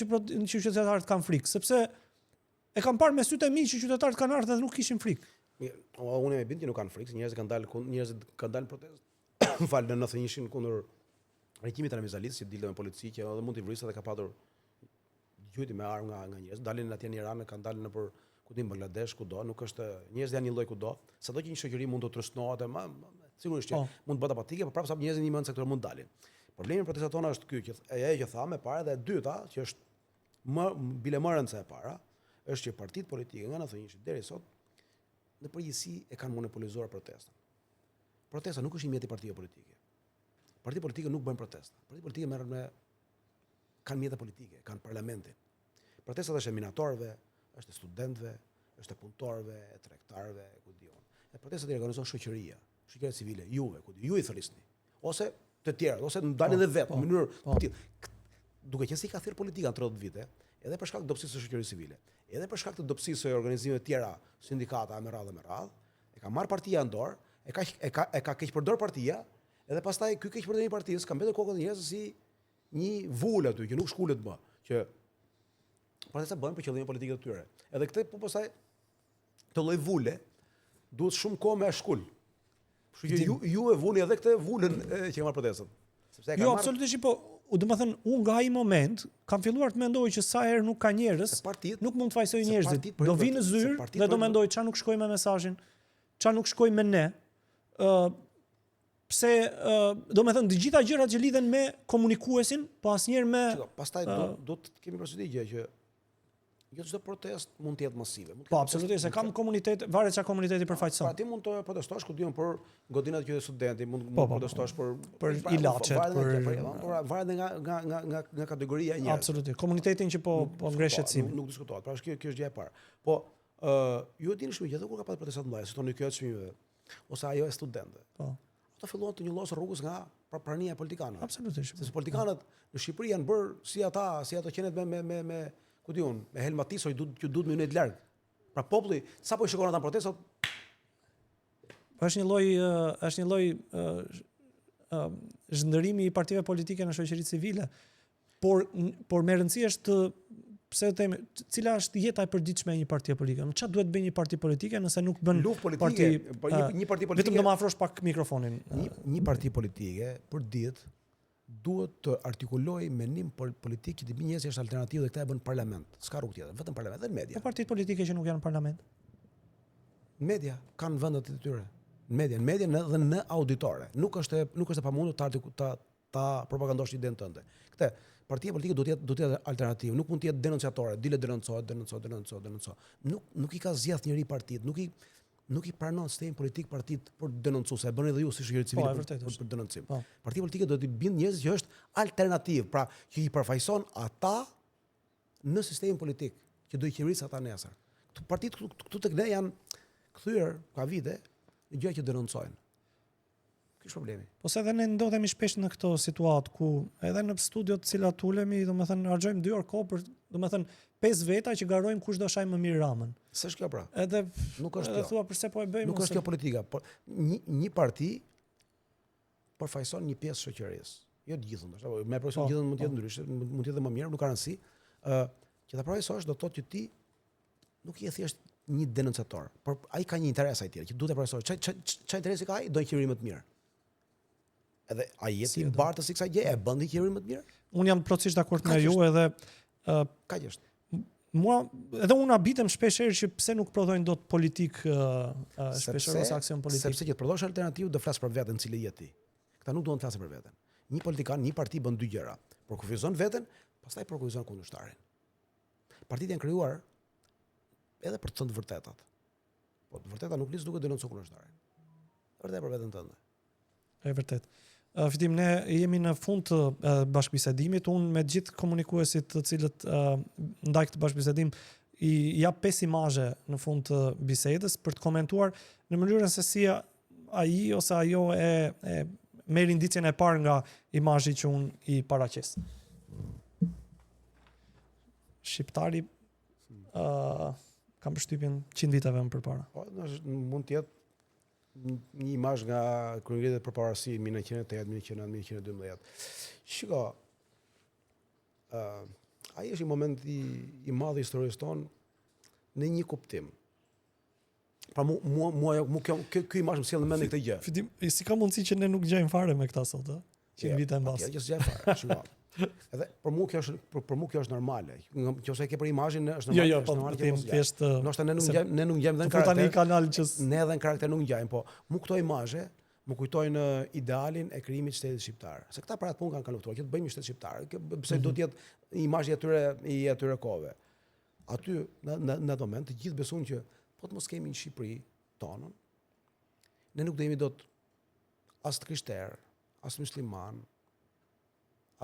që qytetarët kanë frikë, sepse e kam parë me sytë e mi që qytetarët kanë ardhur dhe nuk kishin frikë. Unë e bind që nuk kanë frikë, njerëzit kanë dalë në protestë. Falë në 91-shin kundër rikimit të Ramizalisë, që dilë me polici që edhe mund t'i vrysë dhe ka patur gjujti me armë nga njerëz. Dalin atje në Iran, kanë dalë nëpër Bangladesh, kudo, nuk është njerëzit janë një lloj kudo. Sado që një shoqëri mund të trëshnohet, sigurisht që mund të bëhet apatike, por prapë sa njerëzit në një mend sektor mund dalin. Problemi i protestat tona është ky, që ajo që thamë e para dhe e dyta, që është bile më rëndëse e para, është që partitë politike nga 91-shi deri sot në përgjithësi e kanë monopolizuar protestën. Protesta nuk është një mjet i partive politike. Partitë politike nuk bëjnë protesta. Partitë politike kanë mjete politike, kanë parlamentin. Protestat është e minatorëve, është e studentëve, është e punëtorëve, e tregtarëve, ku diun. E protestat i organizon shoqëria civile, juve, ju i thrisni. Ose të tjerë, ose ndalin edhe vetë në mënyrë duke qenë se i ka thirr politika në 30 vite, edhe për shkak të dobësisë së shoqërisë civile, edhe për shkak të dobësisë së organizimeve të tjera, sindikata me radhë, e ka marr partia në dorë, e ka keqpërdor partia, edhe pastaj ky keqpërdorimi i partisë ka mbetur kokën e njerëzve si një vulë aty që nuk shkulet më, që protesta bëhen për qëllime politike të tyre. Edhe këtë po pastaj të lloj vule duhet shumë kohë me shkul. Kështu që ju e vuni edhe këtë vulën që ka marrë protestën. Jo, absolutisht, po, domethënë unë nga ai moment kam filluar të mendoj që sa herë nuk ka njerëz, nuk mund të fajsoj njerëzit. Do vinë në zyrë dhe do mendoj çfarë nuk shkoi me mesazhin, çfarë nuk shkoi me ne. Pse domethënë të gjitha gjërat që lidhen me komunikuesin, po asnjëherë me pastaj do të kemi përsëri gjë që jo çdo protest mund të jetë masive. Po, absolutisht, se kam komunitet, varet çka komuniteti përfaqëson. Ti mund të protestosh ku diun për godinat që studenti, mund të protestosh për ilaçet, varet nga kategoria e njerëzve. Absolutisht. Komunitetin që po ngresh shqetësimin. Nuk diskutohet. Pra kjo është gjë e parë. Po ju e dini shumë që edhe kur ka pasur protestat mëdha, si tonë kjo të çmimeve, ose ajo e studentëve. Po. Ato filluan të njëllosë rrugës nga prania e politikanëve. Absolutisht. Sepse politikanët në Shqipëri janë bërë si ato qenet me ku diun, me helmatisoj që duhet me unë të larg. Pra populli, sapo i shikon ata protestat, është një lloj zhndërimi i partive politike në shoqërinë civile. Por me rëndësi është pse them, cila është jeta e përditshme e një partie politike. Çfarë duhet bëjë një parti politike nëse nuk bën luftë politike, një parti politike. Vetëm do më afrosh pak mikrofonin. Një parti politike për ditë duhet të artikuloj menim politik që të bëjë njerëz që është alternativë dhe këtë e bën parlament. S'ka rrugë tjetër, vetëm parlament dhe media. Po partitë politike që nuk janë në parlament. Media kanë vendet e tyre. Në media dhe në auditore. Nuk është e pamundur ta propagandosh idenë tënde. Këtë partia politike duhet të jetë alternativë, nuk mund të jetë denonciatore, dile denoncohet. Nuk i ka zgjedh njëri partit, nuk i pranon sistemin politik partit për denoncues, e bën edhe ju si shoqëri civile për denoncim. Partia politike do të bind njerëz që është alternativë, pra që i përfaqëson ata në sistemin politik, që do i qeverisë ata nesër. Partitë këtu tek ne janë kthyer ka vite në gjëra që denoncojnë. Ky është problemi. Po se edhe ne ndodhemi shpesh në këto situatë ku edhe në studio të cilat ulemi, domethënë harxojmë 2 orë kohë për, domethënë 5 veta që garojmë kush do shajë më mirë Ramën. S'është kjo pra. Edhe nuk është kjo. Thua pse po e bëjmë. Nuk është kjo politika, por një parti përfaqëson një pjesë shoqërisë. Jo të gjithë, ndoshta, me përfaqëson të gjithë mund të jetë ndryshe, mund të jetë më mirë, nuk ka rëndësi. Që ta përfaqësosh do të thotë që ti nuk je thjesht një denonciator, por ai ka një interes ai tjetër, që duhet të përfaqësosh. Çfarë interesi ka ai? Do një qeveri më të mirë. Edhe ai jeti i bartës i kësaj gjë, e bën një qeveri më të mirë? Unë jam plotësisht dakord me ju edhe kaq është. Mua edhe unë habitem shpesh herë që pse nuk prodhojnë dot politik shpesh ose aksion politik. Sepse që të prodhosh alternativë do flas për veten cilë je ti. Këta nuk duan të flasin për veten. Një politikan, një parti bën 2 gjëra. Por kufizon veten, pastaj kufizon kundërshtarin. Partitë janë krijuar edhe për të thënë të vërtetat. Po të vërteta nuk lis duke denoncon kundërshtarin. Vërtet për veten tënde. e vërtet. Fitim, ne jemi në fund të bashkëbisedimit, unë me gjithë komunikuesit të cilët ndaj këtë bashkëbisedim i jap 5 imazhe në fund të bisedës për të komentuar në mënyrën se si ai ose ajo e merr indicjen e parë nga imazhi që unë i paraqes. Shqiptari kam përshtypjen 100 viteve më përpara. Po, mund të jetë një imazh nga kryengjitet përparësi 1908, 1909, 1912. Shiko, ai është një moment i madh i historisë tonë në një kuptim. Pra ky imazh më sjell në mend këtë gjë. Fitim, si ka mundësi që ne nuk gjejmë fare me këta sot, ë? 100 vite mbas. Ja, s'gjej fare, shiko. Edhe për mua kjo është normale. Nëse e ke për imazhin është normale. Jo, po thjesht. Ndoshta ne nuk gjejmë dhënë karakter. Tani kanal që ne edhe në karakter nuk gjejmë, po mu këto imazhe më kujtojnë idealin e krijimit të shtetit shqiptar. Se këta para të punë kanë kaloftuar, që të bëjmë shtet shqiptar. Pse do të jetë imazhi i atyre kohëve. Aty në atë moment të gjithë besojnë që po të mos kemi një Shqipëri tonën, ne nuk do jemi dot as të krishterë, as musliman,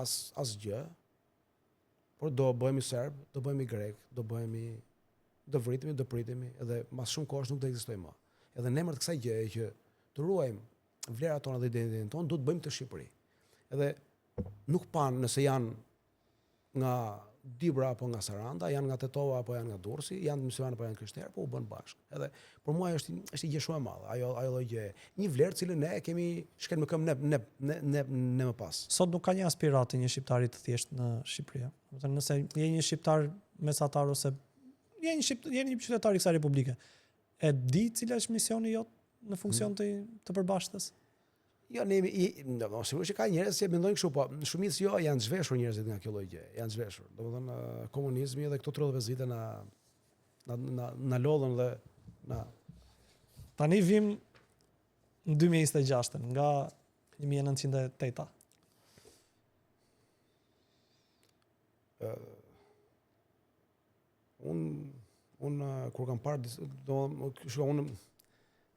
as gjë, por do bëhemi serb, do bëhemi grek, do vritemi, do pritemi, edhe mas shumë kohësh nuk do ekzistojmë më. Edhe në emër të kësaj gjëje që të ruajmë vlerat tona dhe identitetin ton, do të bëjmë të Shqipëri. Edhe nuk pan nëse janë nga Dibra apo nga Saranda, janë nga Tetova apo janë nga Durrësi, janë muslimanë apo janë krishterë, po u bën bashkë. Edhe për mua është një gjë shumë e madhe, ajo gjë. Një vlerë cilën ne kemi shkel me këmbë ne më pas. Sot nuk ka një aspiratë një shqiptari të thjesht në Shqipëri. Domethënë nëse je një shqiptar mesatar ose je një qytetar i kësaj republike, e di cila është misioni jot në funksion të përbashkëtës? Jo, sigurisht që ka njerëz që mendojnë kështu, po shumica janë zhveshur njerëzit nga kjo lloj gjë. Janë zhveshur. Domethënë komunizmi edhe këto 35 vite na lodhën dhe na. Tani vim në 2026 nga 1908. Unë kur kam parë unë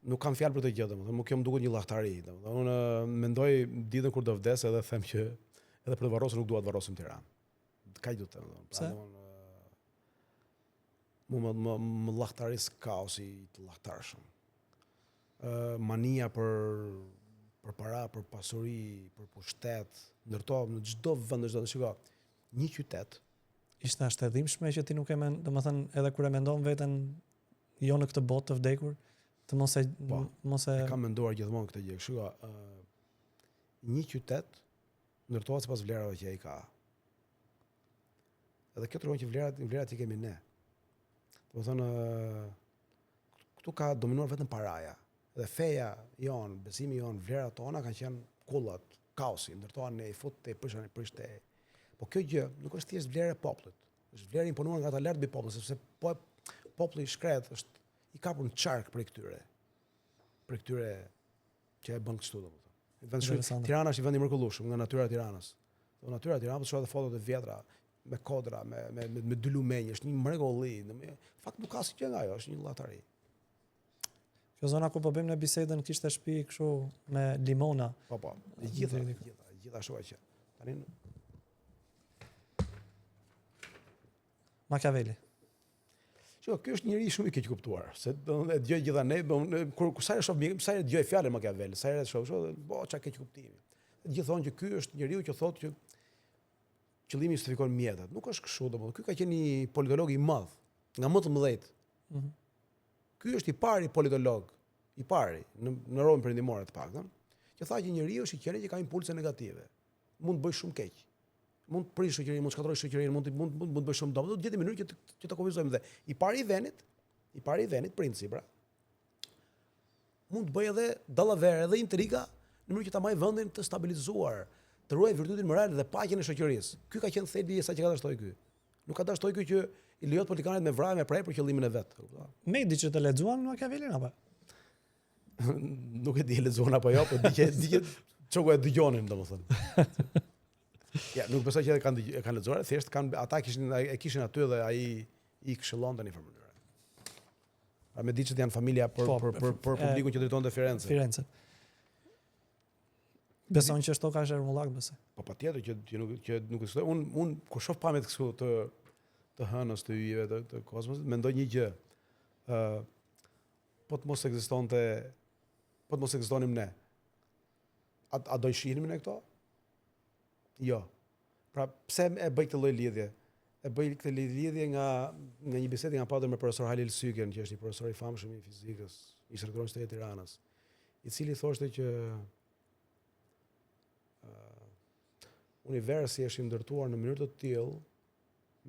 nuk kam fjalë për të gjë, domethënë, nuk jam duket një llahtarë, domethënë. Unë mendoj ditën kur do vdes edhe them që edhe për të varrosur nuk dua të varrosim Tiranë. Kaq do të them, domethënë. Më llahtaris kaosi të llahtarshëm. Mania për para, për pasuri, për pushtet, ndërtohet në çdo vend, shiko. Një qytet ishte ashtëdhimshme që ti nuk e domethënë edhe kur e mendon veten jo në këtë botë të vdekur. Të mos e kam menduar gjithmonë këtë gjë. Shiko, një qytet ndërtohet sipas vlerave që ai ka. Edhe kjo tregon që vlerat i kemi ne. Domethënë këtu ka dominuar vetëm paraja. Dhe feja jon, besimi jon, vlerat tona kanë qenë kullat, kaosi, ndërtohen ne, i fut te prishte. Po kjo gjë nuk është thjesht vlerë e popullit. Është vlerë imponuar nga ata lart mbi popull, sepse populli i shkret është i kapur në çark për këtyre që e bën kështu domethënë. Tirana është një vend i mrekullueshëm nga natyra e Tiranës. Natyra e Tiranës shoh edhe fotot e vjetra me kodra, me dy lumenj, është një mrekulli. Në fakt nuk ka asgjë nga ajo, është një llahari. Kjo zona ku po bëjmë në bisedën kishte shtëpi kështu me limona. Po, gjithashtu që. Tani Machiavelli. Shiko, ky është njëri shumë i keq kuptuar, se e dëgjoj gjithanë kur sa herë shoh, sa herë dëgjoj fjalën Machiavelli, sa herë shoh, po çka keq kuptimi. Gjithë thonë që ky është njeriu që thotë që qëllimi justifikon mjetet. Nuk është kështu, domethënë ky ka qenë një politolog i madh, nga më të mëdhtë. Ky është i pari politolog, i pari në Romën perëndimore të paktën, që tha që njeriu është i qenë që ka impulse negative. Mund të bëj shumë keq. Mund të prish shoqërinë, mund të shkatërroj shoqërinë, mund të bëj shumë dëm. Do të gjeti mënyrë që të konvizojmë dhe i pari i venit, princi, pra. Mund të bëj edhe dallavere, edhe intriga, në mënyrë që ta marrë vendin të stabilizuar, të ruajë virtutin moral dhe paqen e shoqërisë. Ky ka qenë theli i sa që ka dashur ky. Nuk ka dashur ky që i lejohet politikanët me vrarje me prej për qëllimin e vet. Me di që të lexuan Machiavellin apo? Nuk e di e lexuan apo jo, po di që çoku e dëgjonin domethënë. Ja, nuk besoj që e kanë lexuar, thjesht ata kishin aty dhe ai i këshillonte në një mënyrë. Me diçet janë familja për publikun që drejtonte Firenze. Firenze. Beson që shto ka shërmullak, besoj. Po patjetër që nuk ekzistoj. Un kur shoh pamjet kështu të hënës, të yjeve, të kozmosit, mendoj një gjë. Po të mos ekzistonim ne. A do i shihnim ne këto? Jo. Pra pse e bëj këtë lloj lidhje? E bëj këtë lidhje nga një bisedë nga patëm me profesor Halil Syken, që është një profesor i famshëm i fizikës, ishte rektor i Tiranës, i cili thoshte që universi është i ndërtuar në mënyrë të tillë,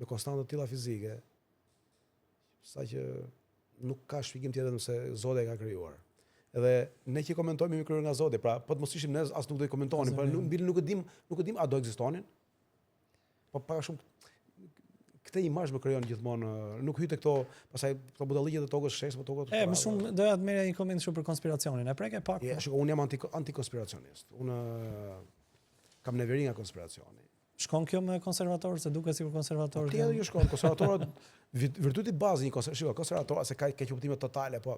me konstanta të tilla fizike, saqë nuk ka shpjegim tjetër nëse Zoti e ka krijuar. Edhe ne që komentojmë jemi krijuar nga Zoti, pra po të mos ishim ne as nuk do i komentonin, por nuk e dim a do ekzistonin. Po para shumë këtë imazh më krijon gjithmonë, nuk hyj te këto, pastaj këto budalliqe të tokës shes, po tokët. Më shumë doja të merrja një koment shumë për konspiracionin. E prek e pak. Shikoj, unë jam antikonspiracionist. Unë kam neveri nga konspiracioni. Shkon kjo me konservatorët, se duket sikur konservatorët. Tjetër ju shkon, konservatorët virtyti bazë një konservatorët se ka kuptime totale, po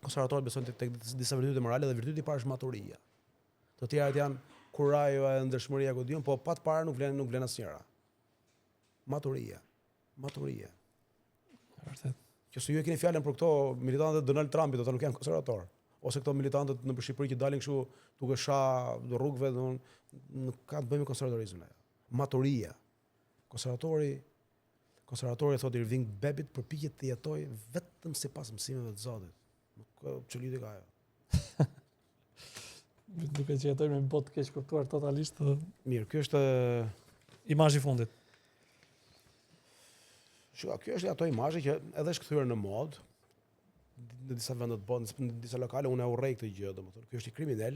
konservatorët besojnë tek disa virtyte morale dhe virtyti i parë është maturia. Të tjerat janë kurajo e ndershmëria ku diun, po pa të parë nuk vlen asnjëra. Maturia. Vërtet. Që ju e keni fjalën për këto militantët e Donald Trumpit, ata nuk janë konservatorë. Ose këto militantët në Shqipëri që dalin kështu duke shah në rrugëve, nuk ka të bëjë me konservatorizmin ajo. Maturia. Konservatori thotë Irving Babbitt përpiqet të jetojë vetëm sipas mësimeve të Zotit. Nuk çeliti ka ajo. Duke që jetojmë në botë keq kuptuar totalisht. Mirë, ky është imazhi i fundit. Shiko, kjo është ato imazhe që edhe është kthyer në mod në disa vende të botës, në disa lokale unë e urrej këtë gjë, domethënë. Ky është i kriminal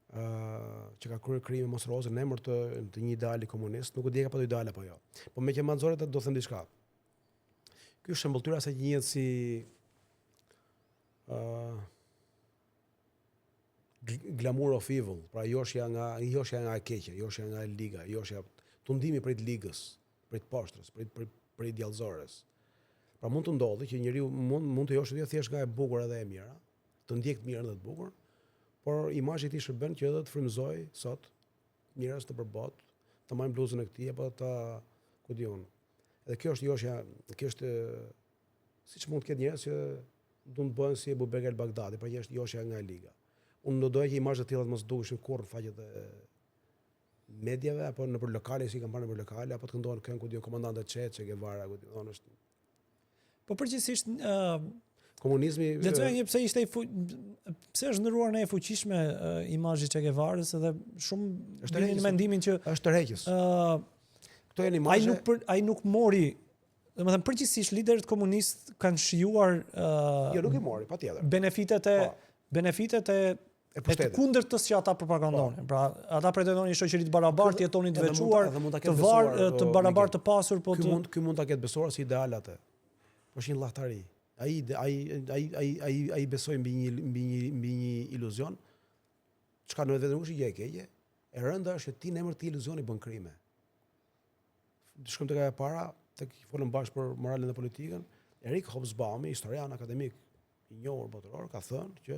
që ka kryer krime monstruoze në emër të një ideali komunist, nuk e di ka pato ideale apo jo. Po me që manxoret do të them diçka. Ky është shembulltyra se që njihet si glamour of evil, pra joshja nga e keqe, joshja nga e liga, joshja tundimi prej ligës, prej poshtrës, prej djallëzores. Pra mund të ndodhë që njeriu mund të joshë thjesht nga e bukur edhe e mira, të ndjek të mirën dhe të bukur, por imazhi i tij shërben që edhe të frymëzoj sot njerëz të përbot, të marrin bluzën e këtij apo ta ku diun. Edhe kjo është joshja, kjo është siç mund të ketë njerëz që duan të bëhen si Abu Bekr al-Baghdadi, pra është joshja nga e liga. Unë do doja që imazhet të tilla të mos dukeshin kurrë në faqet e mediave apo nëpër lokale, si kanë parë nëpër lokale, apo të këndohen këngë ku diun komandante Che Guevara, ku diun është. Po përgjithsisht komunizmi lexoja një pse është ndëruar në e fuqishme imazhi Che Guevarës edhe shumë vinin në mendimin që është tërheqës. Këto janë imazhe. Ai nuk mori, domethënë përgjithsisht liderët komunistë kanë shijuar jo, nuk i mori, patjetër. Benefitet e të kundërtës që ata propagandonin. Pra, ata pretendonin shoqëri të barabartë, jetonin të veçuar, të barabartë të pasur, po ky mund ta ketë besuar si ideal atë. Po është një llahtarë. Ai besoi mbi një iluzion. Çka në vetë nuk është gjë e keqe. E rënda është që ti në emër të iluzioni bën krime. Shkojmë tek ajo para, tek folëm bashkë për moralin dhe politikën. Erik Hobsbawm, historian akademik i njohur botëror, ka thënë që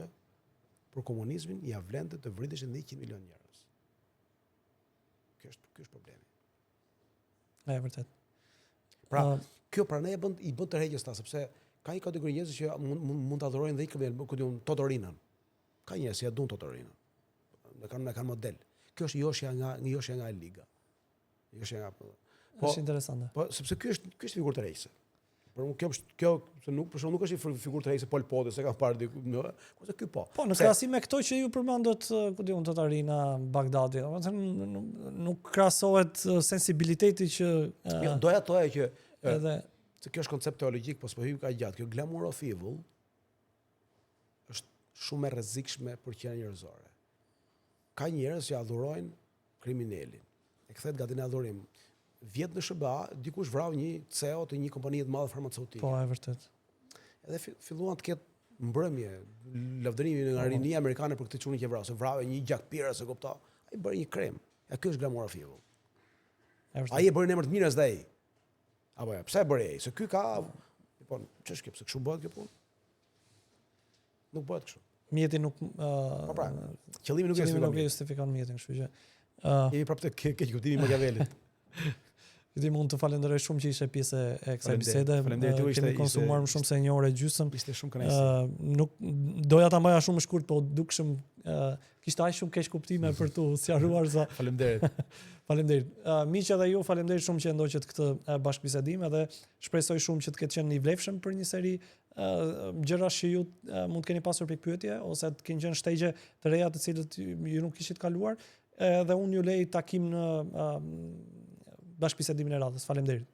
për komunizmin ia vlente të vriteshin 100 milion njerëz. Ky është problemi. E vërtet. Pra, kjo pra ne i bën tërheqjes ta, sepse ka një kategori njerëzish që mund ta adhurojnë dhe ikën Totorinën. Ka njerëz që ja duan Totorinën. Ne kanë model. Kjo është joshja nga e liga. Joshja nga është interesante. Po sepse ky është figurë tërheqëse. Por kjo se nuk nuk është një figurë tërheqëse Pol Poti, se ka parë diku, kurse ky po. Po në krahasim me këto që ju përmendët, ku diun Totarina, Bagdadi, domethënë nuk krahasohet sensibiliteti që doja thoya që edhe se kjo është koncept teologjik, po s'po hyj ka gjatë. Kjo glamour of evil është shumë e rrezikshme për qenia njerëzore. Ka njerëz që adhurojnë kriminalin. E kthehet gati në adhurim. Vjet në SBA, dikush vrau një CEO të një kompanie të madhe farmaceutike. Po, e vërtet. Edhe filluan të ketë mbrëmje, lavdërimi nga rinia amerikane për këtë çunin që vrau, se vrau një gjakpira, se kupto. Ai bëri një krem. Ja ky është glamour of evil. Ai e bëri në emër të mirës dhe ai. Apo ja, pse e bëri ai? Se ky ka, po ç'është kjo, pse kështu bëhet kjo punë? Nuk bëhet kështu. mjeti nuk Po pra, qëllimi nuk e qëllimi nuk e justifikon. justifikon mjetin, kështu që Jemi prapë të keq kuptimi i Machiavellit. ti mund të falenderoj shumë që ishe pjesë e kësaj bisede. Faleminderit ju, Kemi konsumuar më shumë se 1 orë gjysmë. Ishte shumë kënaqësi. Nuk doja ta mbaja shumë shkurt, po dukshëm kishte aq shumë keq kuptime për tu sqaruar sa. Faleminderit. Faleminderit. Miq edhe ju, faleminderit shumë që ndoqët këtë bashkëbisedim edhe shpresoj shumë që të ketë qenë i vlefshëm për një seri gjërash që ju mund të keni pasur pikpyetje ose të keni qenë shtegje të reja të cilët ju nuk kishit kaluar, dhe unë ju lej takim në bashkëbisedimin e radhës. Faleminderit.